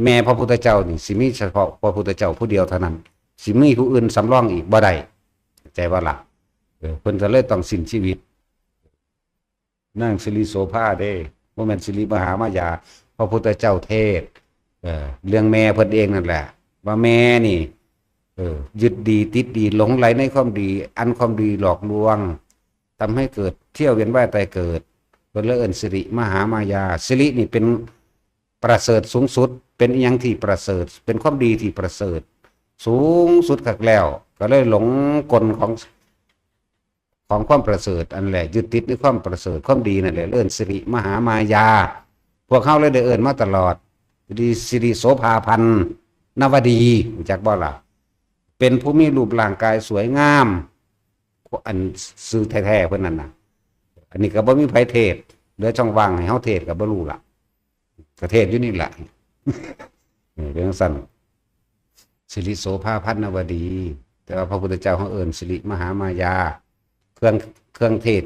แม่พระพุทธเจ้านี่สิมีเฉพาะพระพุทธเจ้าผู้เดียวเท่านั้นสิมีผู้อื่นสำรองอีกบ่ได้ใจว่าล่ะเพิ่นก็เลยต้องสิ้นชีวิตนั่งสิริโสภาเด้บ่แม่นสิริมหามายาพระพุทธเจ้าเทศเรื่องแม่เพิ่นเองนั่นแหละว่าแม่นี่ยึดดีติดดีหลงไหลในความดีอันความดีหลอกลวงทำให้เกิดเที่ยวเวียนว่ายตายเกิดเพิ่นเลยเอิ้นสิริมหามายาสิรินี่เป็นประเสริฐสูงสุดเป็นอหยังที่ประเสริฐเป็นความดีที่ประเสริฐสูงสุดคักแล้วก็เลยหลงกลของความประเสริฐอันแหละยึดติดในความประเสริฐความดีนั่นแหละเอิ้นสิริมหามายาพวกเขาเลยได้เอิ้นมาตลอดดีสิริโสภาพันธ์นวดีรู้จักบ่ล่ะเป็นผู้มีรูปร่างกายสวยงามอันซื่อแท้ๆเพิ่นนั่นน่ะอันนี้ก็บ่มีไผเทศเหลือช่องว่างให้เฮาเทศก็บ่รู้ล่ะก็เทศอยู่นี่แหละเรื่องสั้นสิริโสภาพันธ์นวดีแต่ว่าพระพุทธเจ้าเขาเอิ้นสิริมหามายาเครื่องเทศ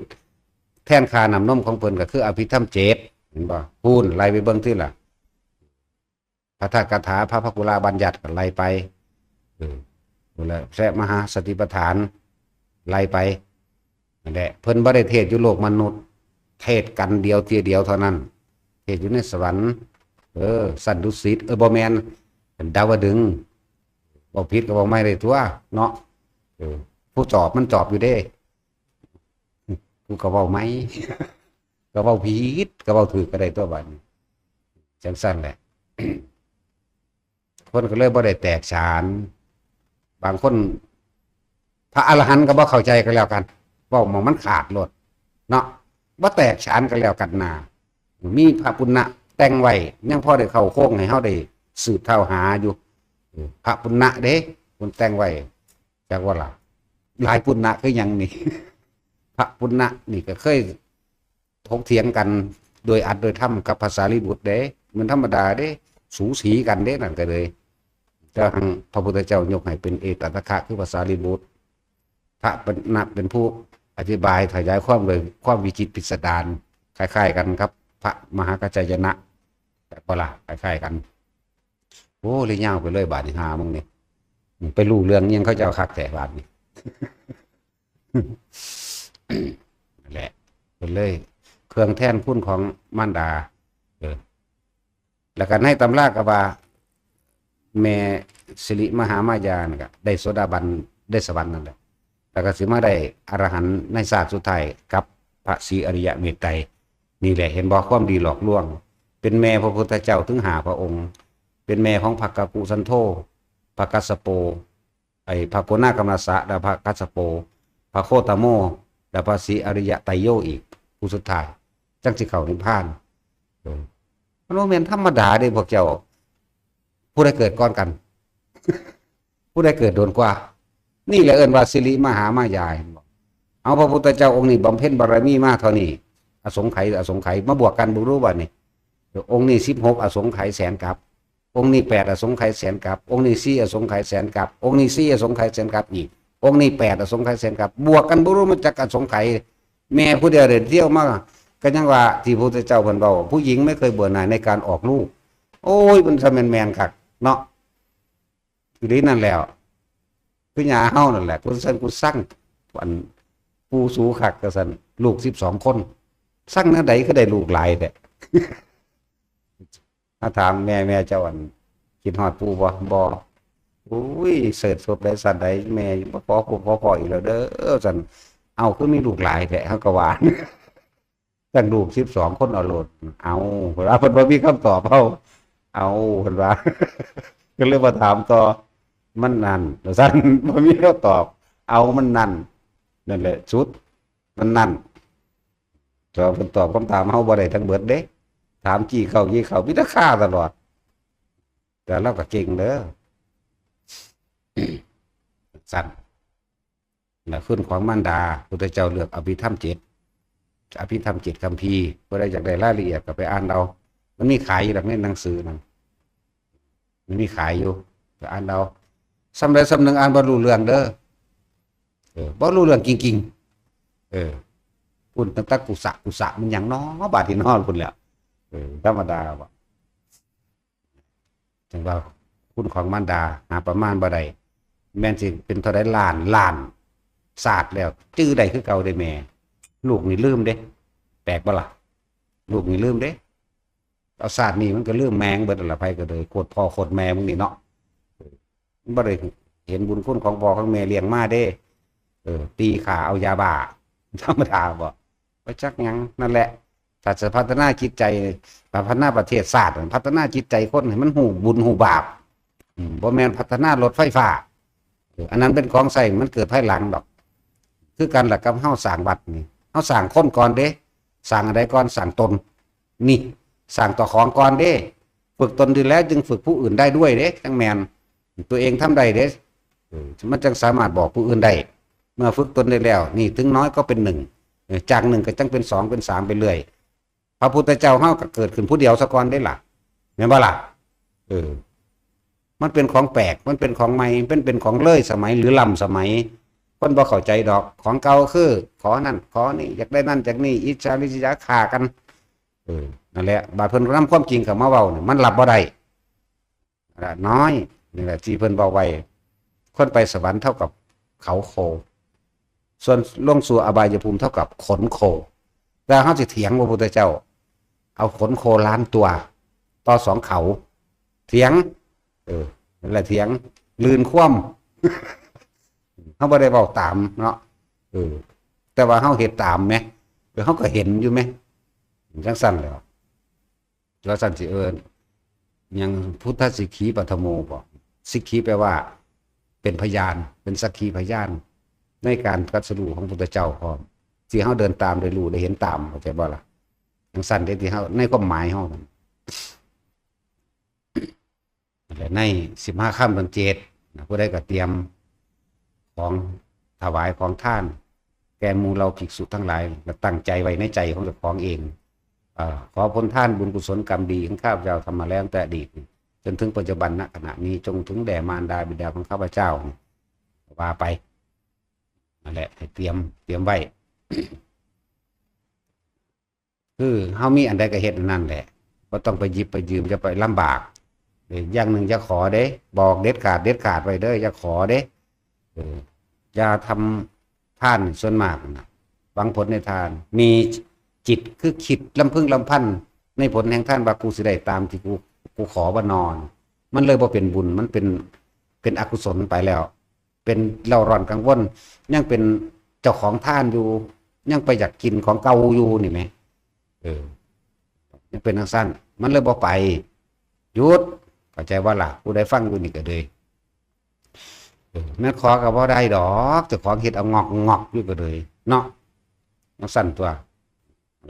แทนคานำนมของเพิ่นก็คืออภิธรรมเจ็ดเห็นบ่พูนไล่ไปเบิ่งที่ล่ะพระธาตุคาถาพระภกุลาบัญญัติก็ไล่ไปแล้วแสมหาสติปัฏฐานไล่ไปนั่นแหละเพิ่นบ่ได้เทศอยู่โลกมนุษย์เทศกันเดียวเทียเดียวเท่านั้นเทศอยู่ในสวรรค์สันดุสิตบ่แม่นเป็นดาวดึงส์บ่ผิดก็บ่ไม่ได้ตัวเนาะผู้จอบมันจอบอยู่เด้ผู้ก็เว้าไหมก็เว้าผิดก็เว้าถูกก็ได้ตัวบัดนี้จังซั่นแหละ คนก็เลยบ่ได้แตกฉานบางคนพระอรหันต์ก็บ่เข้าใจกันแล้วกันเว้ามันขาดโลดเนาะบ่แตกฉานกันแล้วกันนามีพระปุณณะแต่งไว้ยังพอได้เข้าโค้งให้เฮาได้สืบเท่าหาอยู่พระปุณณะเด้คนแต่งไว้จักว่าล่ะหลายปุณณะคือหยังนี่ พระปุณณะนี่ก็เคยถกเถียงกันโดยอัดโดยธรรมกับภาษาลิบุตรเด้มันธรรมดาเด้สูสีกันเด้นั่นก็เลยแต่ทางพระพุทธเจ้ายกให้เป็นเอตตัคคะคือภาษาลิบุตรพระปุณณะเป็นผู้อธิบายขยายความเลยความวิจิตรพิสดารคล้ายๆกันครับพระมหากัจจายนะแต่ก็ละคล้ายๆกันโอ้เลยยาวไปเลยบาทนี่หามึงนี่ไปรู้เรื่องยังเขาจะเอาคักแต่บาทนี่ นั่นแหละเป็นเลยเครื่องแท่นคุณของมารดาแล้วกันให้ตำรากับว่าแม่สิริมหามายานะก็ได้โสดาบันได้สวรรค์นั่นแหละแล้วก็สิมาได้อรหันต์ในศาสตร์สุดท้ายกับพระศรีอริยเมตไตรนี่แหละเห็นบอกความดีหลอกลวงเป็นแม่พระพุทธเจ้าถึง5 พระองค์เป็นแม่ของภกกุสันโธภกัสสโปภโกนากัมมัสสะและภกัสสโปภโคตโมและพระศรีอริยไตรโยอีกผู้สุดท้ายจังสิเข้านิพพานมันบ่แม่นธรรมดาเด้พวกเจ้าผู้ใดเกิดก่อนกัน ผู้ใดเกิดโดนกว่านี่แหละเอิ้นว่าสิริมหามายาเอาพระพุทธเจ้าองค์นี้บำเพ็ญบารมีมาเท่านี้อสงไขยมาบวกกันบ่รู้ว่านี่องค์นี้16อสงไขยแสนกับองค์นี้8อสงไขยแสนกับองค์นี้4อสงไขยแสนกับองค์นี้4อสงไขยแสนกับอีกองค์นี้8อสงไขยแสนกับบวกกันบ่รู้มันจักอสงไขยแม่ผู้เดียวเดินเที่ยวมาก็ยังว่าที่พระพุทธเจ้าเพิ่นเว้าผู้หญิงไม่เคยเบื่อหน่ายในการออกลูกโอ้ยมันซะแม่นๆคักเนาะคือนี้นั่นแล้วคือหญ้าเฮานั่นแหละกูสั่งอันผู้สูคักก็ซั่นลูก12 คนสั่งแนวใดก็ได้ลูกหลายแต่ ถ้าถามแม่เจ้าอันคิดฮอดปู่บ่อุ้ยเสิร์ชศพได้สั่นใดแม่บ่ขออีกแล้วเด้อสั่นเอาคือมีลูกหลายแท้เฮาก็ว่า ตั้งลูก12 คนเอาโลดเอาเวลาเพิ่นบ่มีคำตอบเอาเพิ่นว่า ก็เลยมาถามต่อมันนั่นซั่นบ่มีคำตอบเอามันนั่นนั่นแหละสุดมันนั่นก็เพิ่นตอบคำถามเฮาบ่ได้ทั้งเบิดเด้ถามจี้เข้ามีแต่ค่าตลอดแต่เราก็เก่งเด้อ สั่นน่ะขึ้นของมารดาพุทธเจ้าเลือกอภิธรรม7คัมภีร์บ่ได้อยากได้รายละเอียดก็ไปอ่านเอามันมีขายอยู่ในหนังสือนั่นมันมีขายอยู่ไปอ่านเอาสำใดสำหนึ่งอ่านบ่รู้เรื่องเด้อบ่รู้เรื่องจริงๆพุ่นตั้งแต่กุสะมันหยังน้อบาดที่นอนพุ่นแล้วธรรมดาบ่ ถึงว่าคุณของมารดาหาประมาณบ่ได้แม่นสิเป็นเท่าใดล้านศาสตร์แล้วจื้อใดคือเก่าได้แม่ลูกนี่ลืมเด้แปลกบ่ล่ะลูกนี่ลืมเด้เอาศาสตร์นี่มันก็ลืมแมงเบิดละไผก็เลยโคตรพ่อโคตรแม่มึงนี่เนาะมันบ่ได้เห็นบุญคุณของพ่อของแม่เลี้ยงมาเด้ตีขาเอายาบ้าธรรมดาบ่ไปจักหยังนั่นแหละถ้าจะพัฒนาจิตใจพัฒนาประเทศศาสตร์พัฒนาจิตใจคนให้มันหูบุญหูบาปบ่แม่นพัฒนารถไฟฟ้าอันนั้นเป็นของใส่มันเกิดภายหลังดอกคือกันล่ะกับเฮาสร้างวัดนี่เฮาสร้างคนก่อนเด้สร้างอะไรก่อนสร้างตนนี่สร้างต่อของก่อนเด้ฝึกตนดีแล้วจึงฝึกผู้อื่นได้ด้วยเด้จังแม่นตัวเองทำได้เด้มันจึงสามารถบอกผู้อื่นได้เมื่อฝึกตนได้แล้วนี่ถึงน้อยก็เป็นหนึ่งจากหนึ่งก็จังเป็นสองเป็นสามไปเรื่อยพระพุทธเจ้าเฮาก็เกิดขึ้นผู้เดียวซะก่อนได้ล่ะแม่นบ่ล่ะมันเป็นของแปลกมันเป็นของใหม่เป็นของเลยสมัยหรือล้ำสมัยคนบ่เข้าใจดอกของเก่าคือขอนั่นขอนี่อยากได้นั่นจากนี่อิจฉาริษยาฆ่ากันนั่นแหละบาดเพิ่นนำความจริงเข้ามาเว้าเนี่ยมันรับบ่ได้น้อยนี่แหละที่เพิ่นเว้าไว้คนไปสวรรค์เท่ากับเขาโคส่วนลงสู่อบายภูมิเท่ากับขนโคแล้วเฮาสิเถียงพระพุทธเจ้าเอาขนโคล้านตัวต่อสองเขาเถียงนั่นแหละเถียงลืนคว่ำเขาบ่ได้บอกตามเนาะแต่ว่าเขาเห็นตามไหมเขาก็เห็นอยู่ไหมจังสั้นเลยแล้วสั้นสิยังพุทธสิกขีปัทโมบอกสิกขีแปลว่าเป็นพยานเป็นสักขีพยานในการตรัสรู้ของพุทธเจ้าพร้อมที่เขาเดินตามได้รู้ได้เห็นตามเข้าใจบ่ล่ะจังสั้นได้ที่เขาในความหมายเขาใน15 ค่ำเดือน7ผู้ใดก็เตรียมของถวายของท่านแก่หมู่เราภิกษุทั้งหลายและตั้งใจไว้ในใจของเจ้าของเองขอผลท่านบุญกุศลกรรมดีของข้าพเจ้าทำมาแล้วแต่อดีตจนถึงปัจจุบันณขณะนี้จงถึงแด่มารดาบิดาของข้าพเจ้าว่าไปนั่นแหละให้เตรียมไว้ คือเฮามีอันใดก็เฮ็ดอันนั้นแหละก็ต้องไปหยิบไปยืมจะไปลำบากอย่างหนึ่งจะขอเด้บอกเด็ดขาดไว้เด้อจะขอเด้อย่าทำทานส่วนมากนะหวังผลในทานมีจิตคือคิดลำพึงลำพันในผลแห่งท่านบากูสิได้ตามที่กูขอว่านอนมันเลยบ่เป็นบุญมันเป็นอกุศลไปแล้วเป็นเล่าร้อนกังวลยังเป็นเจ้าของท่านอยู่ยังไปอยากกินของเก่าอยู่นี่ไหมยังเป็นทางสั้นมันเลยบ่ไปหยุดเข้าใจว่าล่ะผู้ใดฟังอยู่นี่ก็เลยแม่ขอกับว่าได้ดอกแต่ของเห็ดเอางอกอยู่ก็เลยเนาะนักสั่นตัว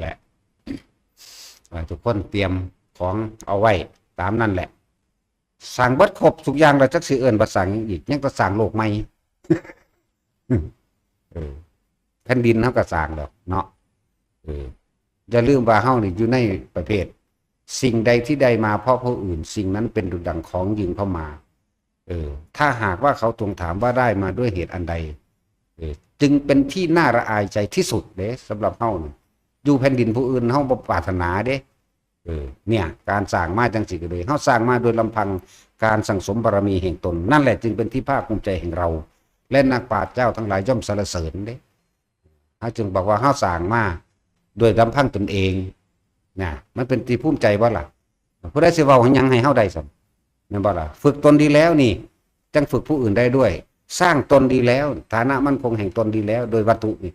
แหละทุกคนเตรียมของเอาไว้ตามนั่นแหละสั่งบัดครบทุกอย่างเราจักสิเอิ้นบัดสั่งอีกยังก็สั่งโลกใหม่แผ่นดินเฮาก็สั่งดอกเนาะอย่าลืมว่าเฮานี่อยู่ในประเภทสิ่งใดที่ได้มาเพราะผู้อื่นสิ่งนั้นเป็นดุจดั่งของยิงเข้ามาถ้าหากว่าเขาทวงถามว่าได้มาด้วยเหตุอันใดจึงเป็นที่น่าระอายใจที่สุดเด้สำหรับเฮาอยู่แผ่นดินผู้อื่นเฮาบ่ปรารถนาเด้เนี่ยการสร้างมาจังสิก็เลยเฮาสร้างมาโดยลำพังการสั่งสมบารมีแห่งตนนั่นแหละจึงเป็นที่ภาคภูมิใจแห่งเราและนักปราชญ์เจ้าทั้งหลายย่อมสรรเสริญเด้เฮาจึงบอกว่าเฮาสร้างมาโดยลำพังตนเองนะมันเป็นที่ภูมิใจบ่ล่ะผู้ใดสิเว้าหยังให้เฮาได้ซั่นแม่นบ่ล่ะฝึกตนดีแล้วนี่จังฝึกผู้อื่นได้ด้วยสร้างตนดีแล้วฐานะมั่นคงแห่งตนดีแล้วโดยวัตถุนี่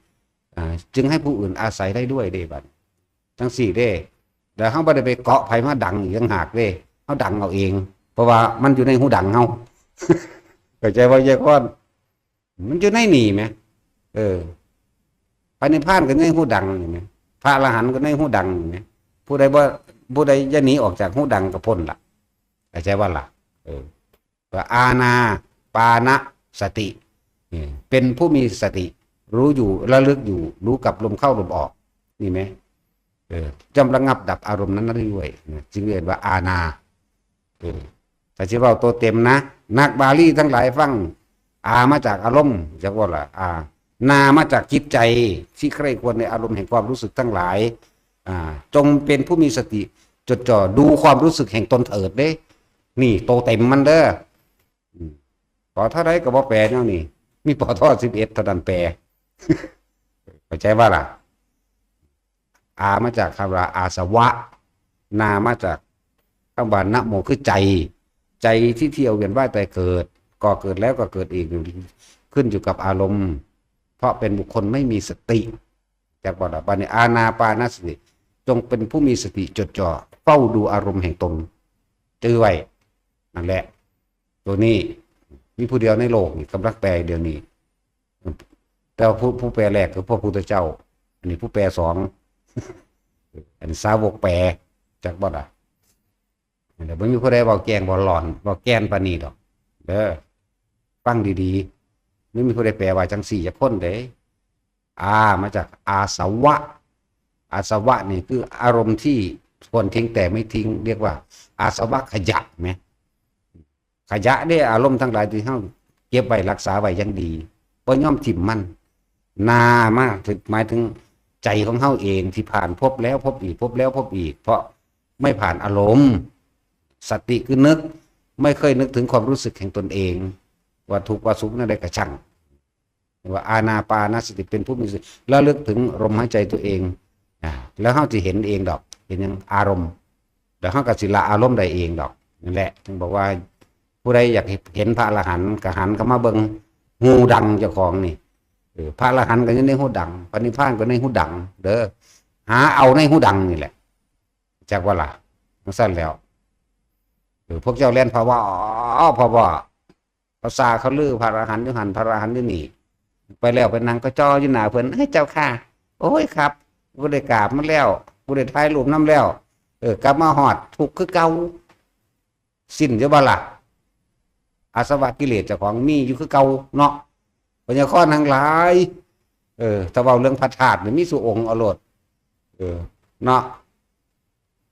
จึงให้ผู้อื่นอาศัยได้ด้วยเด้บัดจังสี่เด้แต่เฮาบ่ได้ไปเกาะไผมาดังอีกต่างหากเด้เฮาดังเอาเองเพราะว่ามันอยู่ในหูดังเฮา เข้าใจว่าแยกว่ามันอยู่ในนี่แหมภายในพานก็ในหูดังนี่แหมพระอรหันต์ก็ในหูดังนี่แหมผู้ใดจะหนีออกจากหูดังก็พ้นล่ะเข้าใจว่าล่ะว่าอาณาปานะสติเป็นผู้มีสติรู้อยู่ระลึกอยู่รู้กับลมเข้าลมออกนี่ไหมจำระงับดับอารมณ์นั้นได้ด้วยจึงเรียกว่าอาณาแต่ที่ว่าตัวเต็มนะนักบาลีทั้งหลายฟังอามาจากอารมณ์จะว่าล่ะนามาจากจิตใจที่ใคร่ควรในอารมณ์แห่งความรู้สึกทั้งหลายจงเป็นผู้มีสติจดจ่อดูความรู้สึกแห่งตนเถิดเด้ นี่โตเต็มมันเด้อปอเท่าไรก็บ่แปลเนาะนี่มีปอทอ11เท่านั้นแปลเข้าใจว่าล่ะอามาจากคำว่าอาสวะนามาจากคำว่านะโมคือใจใจที่เที่ยวเวียนว่ายแต่เกิดก็เกิดแล้วก็เกิดอีกขึ้นอยู่กับอารมณ์เพราะเป็นบุคคลไม่มีสติจากบทบาทอาณาปานสติจงเป็นผู้มีสติจดจ่อเฝ้าดูอารมณ์แห่งตนจื้อไว้นั่นแหละตัวนี้มีผู้เดียวในโลกนี่กำลังแปลเดี๋ยวนี้แต่ผู้แปลแรกคือพระพุทธเจ้าอันนี้ผู้แปลสองอันสาวกแปลจากบ่ล่ะเดี๋ยวไม่มีผู้ใดบอกแกงบอกหลอนบอกแกนปานีดอกเด้อฟังดีๆไม่มีผู้ใดแปลว่าจังสี่จะพ้นเด้มาจากอาสวะอาสวะนี่คืออารมณ์ที่ควรทิ้งแต่ไม่ทิ้งเรียกว่าอาสวะขยะไหมขยะได้อารมณ์ทั้งหลายที่เฮาเก็บไว้รักษาไว้ยังดีบ่ย่อมถิ่มมันนามากถึงหมายถึงใจของเฮาเองที่ผ่านพบแล้วพบอีกพบแล้วพบอีกเพราะไม่ผ่านอารมณ์สติคือนึกไม่เคยนึกถึงความรู้สึกแห่งตนเองว่าทุกข์ว่าสุขนั่นได้กระชั่งว่าอานาปานสติเป็นผู้มีสติแล้วลึกถึงลมหายใจตัวเองแล้วเฮาจะเห็นเองดอกเห็นยังอารมณ์แล้วเฮาก็สิละอารมณ์ได้เองดอกนั่นแหละถึงบอกว่าผู้ใดอยากเห็นพระอรหันต์ก็หันเข้ามาเบิ่งหูดังเจ้าของนี่พระอรหันต์ก็อยู่ในหูดังพระนิพพานก็ในหูดังเด้อหาเอาในหูดังนี่แหละจากว่าล่ะมันสั้นแล้วพวกเจ้าเล่นภาวะภาษาเขาลือพระอรหันต์อยู่หันพระอรหันต์อยู่นี่ไปแล้วไปนั่งก็จ่ออยู่หน้าเพิ่นให้เจ้าค่ะโอ้ยครับกูได้กราบมันแล้วกูได้ถ่ายรูปน้ำแล้วกลับมาหอดถูกคือเก่าสิ้นจะบ่ล่ะอาสวะกิเลสเจ้าของมีอยู่คือเก่าเนาะปัญญาข้อทั้งหลายถ้าเว้าเรื่องพระธาตุนี่มีสุองค์เอาโลดเนาะ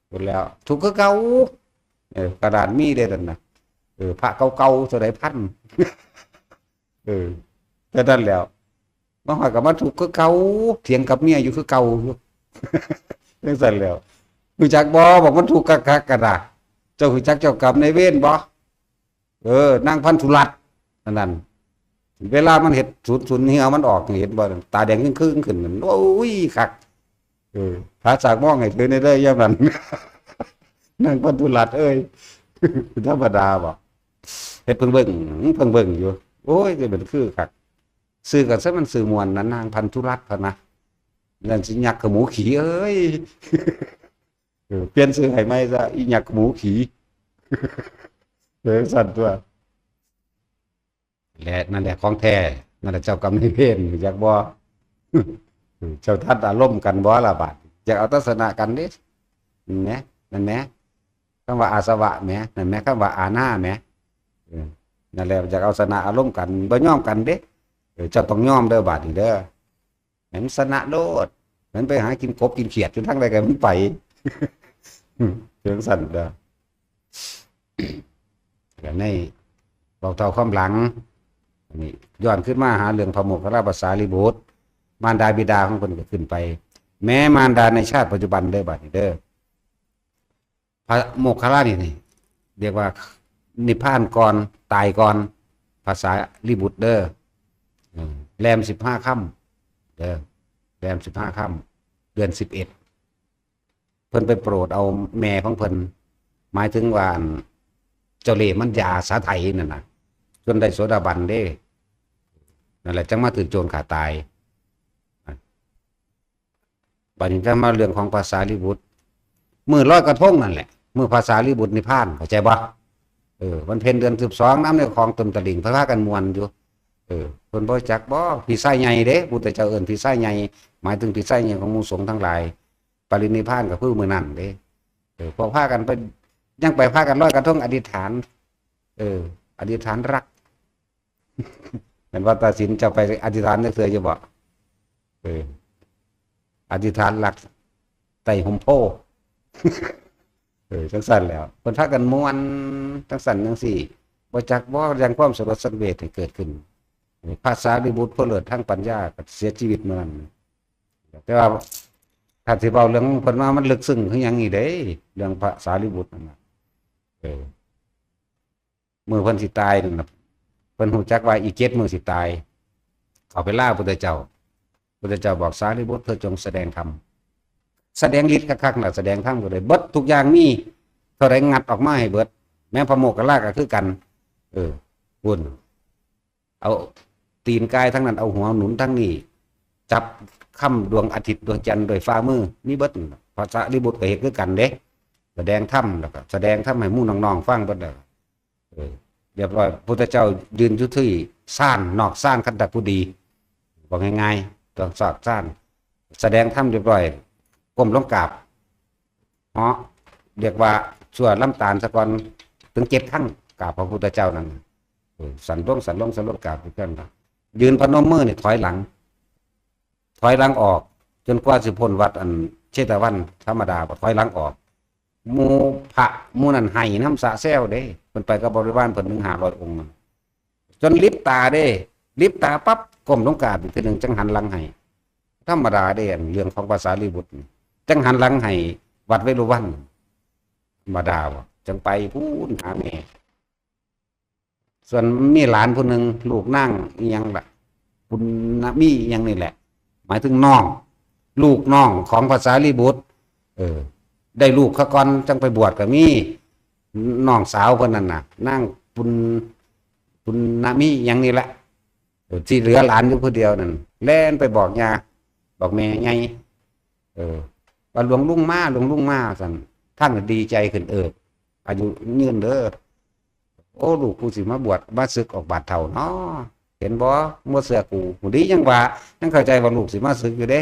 หมดแล้วถูกคือเก่ากระดานมีได้นั่นนะพระเก่าๆสมัยพันแต่นั่นแล้วมาหอยกับมาถูกคือเก่าเถียงกับเมียอยู่คือเก่าเรื่องสั่นแล้วรู้จักบ่บอกมันถูกกักกระดาษเจ้ารู้จักเจ้ากรรมในเวรบ่นางพันธุรัตน์นั่นเวลามันเห็ดศูนย์เหี่ยวมันออกเห็นบ่ตาแดงขึ้นขึ้นโอ้ยคักพระจากมองให้เธอในได้ย่ำนั้นนางพันธุรัตน์ธรรมดาบ่เฮ็ดเพิ่งเบิ่งอยู่โอ้ยจะเป็นคือคักซื้อกันซะมันซื้อมวนนั้นนางพันธุรัตน์พะนะนั่นสิยักษ์กับหมูขี่เปลี่ยนซื้อให้ใหม่ซะอียักษ์หมูขี่สั่นตัวและนั่นแหละของแท้นั่นแหละเจ้ากรรมนายเวรอยากบ่เจ้าทัดอารมณ์กันบ่ล่ะบาดอยากเอาทัศนะกันดินั่นแหมคำว่าอาสวะแหมนั่นแหมคำว่าอาณาแหมนั่นแหละอยากเอาสนะอารมณ์กันบ่ยอมกันเด้เจ้าต้องยอมเด้อบาดนี่เด้อแหมสนะโลดเหมือนไปหากินกบกินเขียดจนทั้งใดกันมันไปเสียงสั่นเด้อแล้วในบอกเท่าความหลังนี่ย้อนขึ้นมาหาเรื่องพระโมคคัลลาภาษาลิบุตรมารดาบิดาของคนก็ขึ้นไปแม้มารดาในชาติปัจจุบันเด้อบาดนี้เด้อพระโมคคัลลานี่เรียกว่านิพพานก่อนตายก่อนภาษาลิบุตรเด้อแรม15 ค่ำเด้อแรม15 ค่ำเดือน11เพิ่นไปโปรดเอาแม่ของเพิ่นหมายถึงว่าเจ้าเล่ห์มันยาสาไทยนั่นน่ะจนได้โสดาบันเด้นั่นแหละจังมาถึงโจรขาตายบัดนี้จะมาเรื่องของภาษาลิบุตรมื้อลอยกระทงนั่นแหละมื้อภาษาลิบุตรนิพพานเข้าใจบ่วันเพ็ญเดือน12น้ำในคลองต้นตะลิ่งพระพากันมวนอยู่เพิ่นบ่จักบ่พี่ไส้ใหญ่เด้พุทธเจ้าเอิ้นพี่ไส้ใหญ่หมายถึงพี่ไส้ใหญ่ของหมู่สงฆ์ทั้งหลายปรินิพพานก็คือมื้อนั้นเด้พอพากันไปยังไปพากันลอยกระทงอธิษฐานอธิษฐานรักเหมือนว่าตาสินจะไปอธิษฐานนึกเสือจะบอกอธิษฐานรักไต่ห่มโพจังสั่นแล้วคนพากันม้วนจังสั่นจังสี่บ่จักบ่ยังความสลดสังเวชให้เกิดขึ้นภาษาลิบุตรผู้เลิศทางปัญญาก็เสียชีวิตเมื่อนั้นแต่ว่าถ้าสิเว้าเรื่องเพิ่นว่ามันลึกซึ้งคือหยังนี่เด้เรื่องภาษาลิบุตรนั่นน่ะ มือเพิ่นสิตายนั่นน่ะเพิ่นฮู้จักว่าอีก7 มื้อสิตายเขาไปล่าพุทธเจ้าพุทธเจ้าบอกสารีบุตรเธอจงแสดงธรรมแสดงฤทธิ์คักๆน่ะแสดงธรรมก็เลยเบิดทุกอย่างมีเท่าใดงัดออกมาให้เบิดแม้พระโมคคัลลาก็คือกันวุ่นเอาตีนกายทั้งนั้นเอาหัวหนุนทั้งนี้จับค่ำดวงอาทิตย์ดวงจันทร์โดยฝ่ามือมีเบิดพระสารีบุตรก็เฮ็ดคือกันเด้แสดงธรรมแล้วก็แสดงธรรมให้หมู่น้องๆฟังเบิดแล้วเรียบร้อยพุทธเจ้ายืนอยู่ที่ซ่านนอกซ่านคันธกุฎีบอกง่ายๆตัวสอดซ่านแสดงธรรมเรียบร้อยก้มลงกราบเรียกว่าชั่วลำตาลสะก่อนถึง7 ครั้งกราบพระพุทธเจ้านั่นสันลงกราบทุกท่านยืนพนมมือนี่ถอยหลังออกจนกว่าสิพ้นวัดอันเชตวันธรรมดาถอยหลังออกหมู่พระหมู่นั้นให้น้ำสะแซวเด้เพิ่นไปกับบริวารเพิ่น100-500 องค์จนลิบตาเด้ลิบตาปั๊บก้มลงกราบอีกทีนึงจังหันหลังให้ธรรมดาเด้เรื่องของภาษาลีบุตรจังหันหลังให้วัดเวรุวันธรรมดาบ่จังไปพูนหาแม่ส่วนมีหลานผู้หนึ่งลูกนั่งอีหยังล่ะปุณณมีอีหยังนี่แหละหมายถึงน้องลูกน้องของภาษาลีบุตรได้ลูกเขาก่อนจังไปบวชก็มีน้องสาวเพิ่นนั่นน่ะนั่งปุณณมีอีหยังนี่แหละที่เหลือหลานอยู่ผู้เดียวนั่นแล่นไปบอกยาบอกแม่ไงว่าหลวงลุงมาสั่นท่านก็ดีใจขึ้นอายุยืนเด้อโอ้ลูกกูสิมาบวชมาศึกออกบาดเท่าเนาะเห็นบ่มัวเสือกูหูดียังว่ายังเข้าใจว่าลูกสิมาศึกอยู่เด้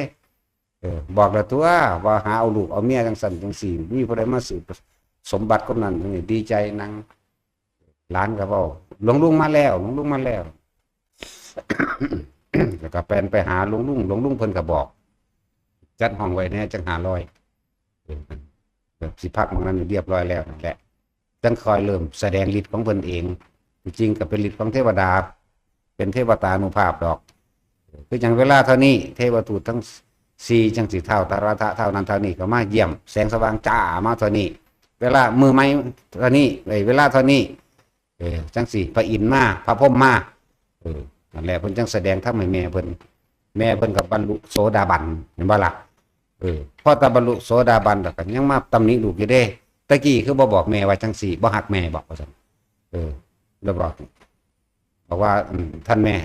บอกแล้วตัวว่าหาเอาลูกเอาเมียจังสั่นจังสี่มีผู้ใดมาสืบสมบัติคนนั้นนี่ดีใจนางหลานก็บอกหลวงลุงมาแล้วแล้วก็แปลนไปหาหลวงลุงเพิ่นก็บอกจัดห้องไว้แน่จัง500แบบสิพักมันนั้นเรียบร้อยแล้วนั่นแหละจังคอยเริ่มแสดงฤทธิ์ของเพิ่นเองจริงๆก็เป็นฤทธิ์ของเทวดาเป็นเทวตานุภาพดอกคืออย่างเวลาเท่านี้เทวทูตทั้ง4จังสิเท่าตาราทะเท่านั้นเท่านี้ก็มาเยี่ยมแสงสว่างจ้ามาเท่านี้เวลามือไม้เท่านี้เวลาเท่านี้จังสิพระอินทร์มาพระพรหมมานั่นแหละเพิ่นจังแสดงทำให้แม่เพิ่นกับบรรลุโสดาบันเห็นบ่ล่ะพอตะบรรลุโสดาบันแล้วก็ยังมาตำหนิลูกอยู่เด้ตะกี้คือบ่บอกแม่ว่าจังสี่บ่ฮักแม่บอกว่าซั่นแล้วบอกว่าท่านแม่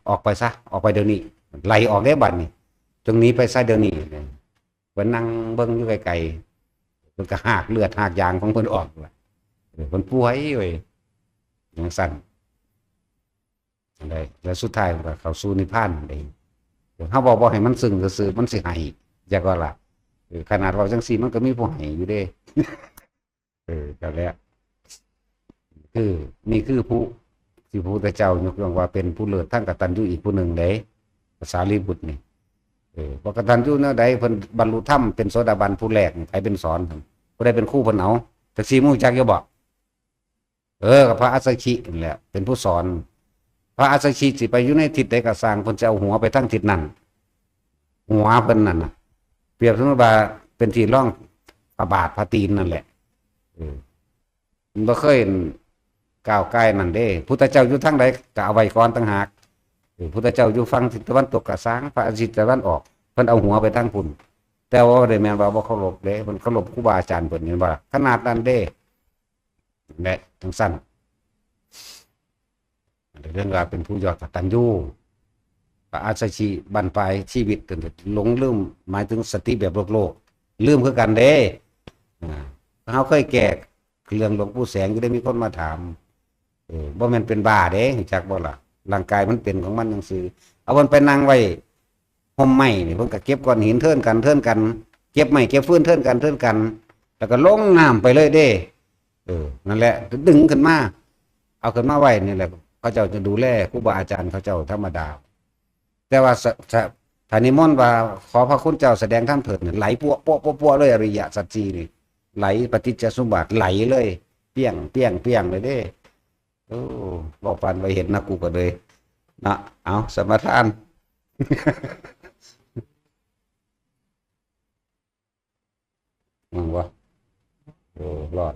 ออกไปซะออกไปเดี๋ยวนี้ไล่ออกได้บัดนี้ตรงนี้ไปซะเดี๋ยวนี้เพิ่นนั่งเบิ่งอยู่ไกลๆเพิ่นก็หากเลือดหากยางของเพิ่นออกล่ะเพิ่นป่วยเว้ยจังซั่นได้แล้วสุดท้ายก็เข้าสู่นิพพานได้เฮาบ่ให้มันซึ้งซื่อๆมันสิให้จักว่าล่ะขนาดว่าจังซี่มันก็มีผู้ให้อยู่เด้ก็แล้วนี่คือผู้ที่พระพุทธเจ้ายกย่องว่าเป็นผู้เลิศทั้งกตัญญูอีกผู้หนึ่งเด้ภาษาลีบุตรนี่บ่กตัญญูแนวใดเพิ่นบรรลุธรรมเป็นโสดาบันผู้แรกใครเป็นสอนผู้ใดเป็นครูเพิ่นเอาจักสิมู้จักอยู่บ่กับพระอัสสชินั่นแหละเป็นผู้สอนพระอัสสชิสิไปอยู่ในทิศใดก็สร้างเพิ่นจะเอาหัวไปทั้งทิศนั้นหัวเพิ่นนั่นน่ะเปรียบเสมือนว่าเป็นที่ร่องพระบาทพระตีนนั่นแหละมันบ่เคยก้าวไกลนั่นเด้พุทธเจ้าอยู่ทางใดก็เอาไว้ก่อนต่างหากพุทธเจ้าอยู่ฝั่งทิศตะวันตกก็สร้างพระอาทิตย์ตะวันออกเพิ่นเอาหัวไปทางพุ่นแต่ว่าได้แม่นว่าบ่เคารพเด้เพิ่นเคารพครูบาอาจารย์เพิ่นเห็นบ่ล่ะขนาดนั้นเด้แหละจังซั่นเรื่องราวเป็นผู้ยอดกตัญญูพระอาสชิบั้นปลายชีวิตจนหลงลืมหมายถึงสติแบบโลกลืมคือกันเด้เฮาเคยแก้เรื่องหลวงปู่แสงอยู่ได้มีคนมาถามบ่แม่นเป็นบ้าเด้จักบ่ล่ะร่างกายมันเป็นของมันจังซี่เอามันไปนั่งไว้ห่มไม้นี่เพิ่นก็เก็บก้อนหินเทิ่นกันเก็บไม้เก็บฟืนเทิ่นกันแล้วก็ลงน้ำไปเลยเด้นั่นแหละดึงขึ้นมาเอาขึ้นมาไว้นี่แหละเขาเจ้าจะดูแลครูบาอาจารย์เขาเจ้าธรรมดาแต่ว่าถ้านิมนต์ว่าขอพระคุณเจ้าแสดงธรรมเถิดเนี่ยไหลปัวเลยอริยสัจสี่นี่ไหลปฏิจจสมุปบาทไหลเลยเปี้ยงเลยเด้บอกปันไปเห็นนะกูก็เลยนะเอาสมทานมึงวะรอด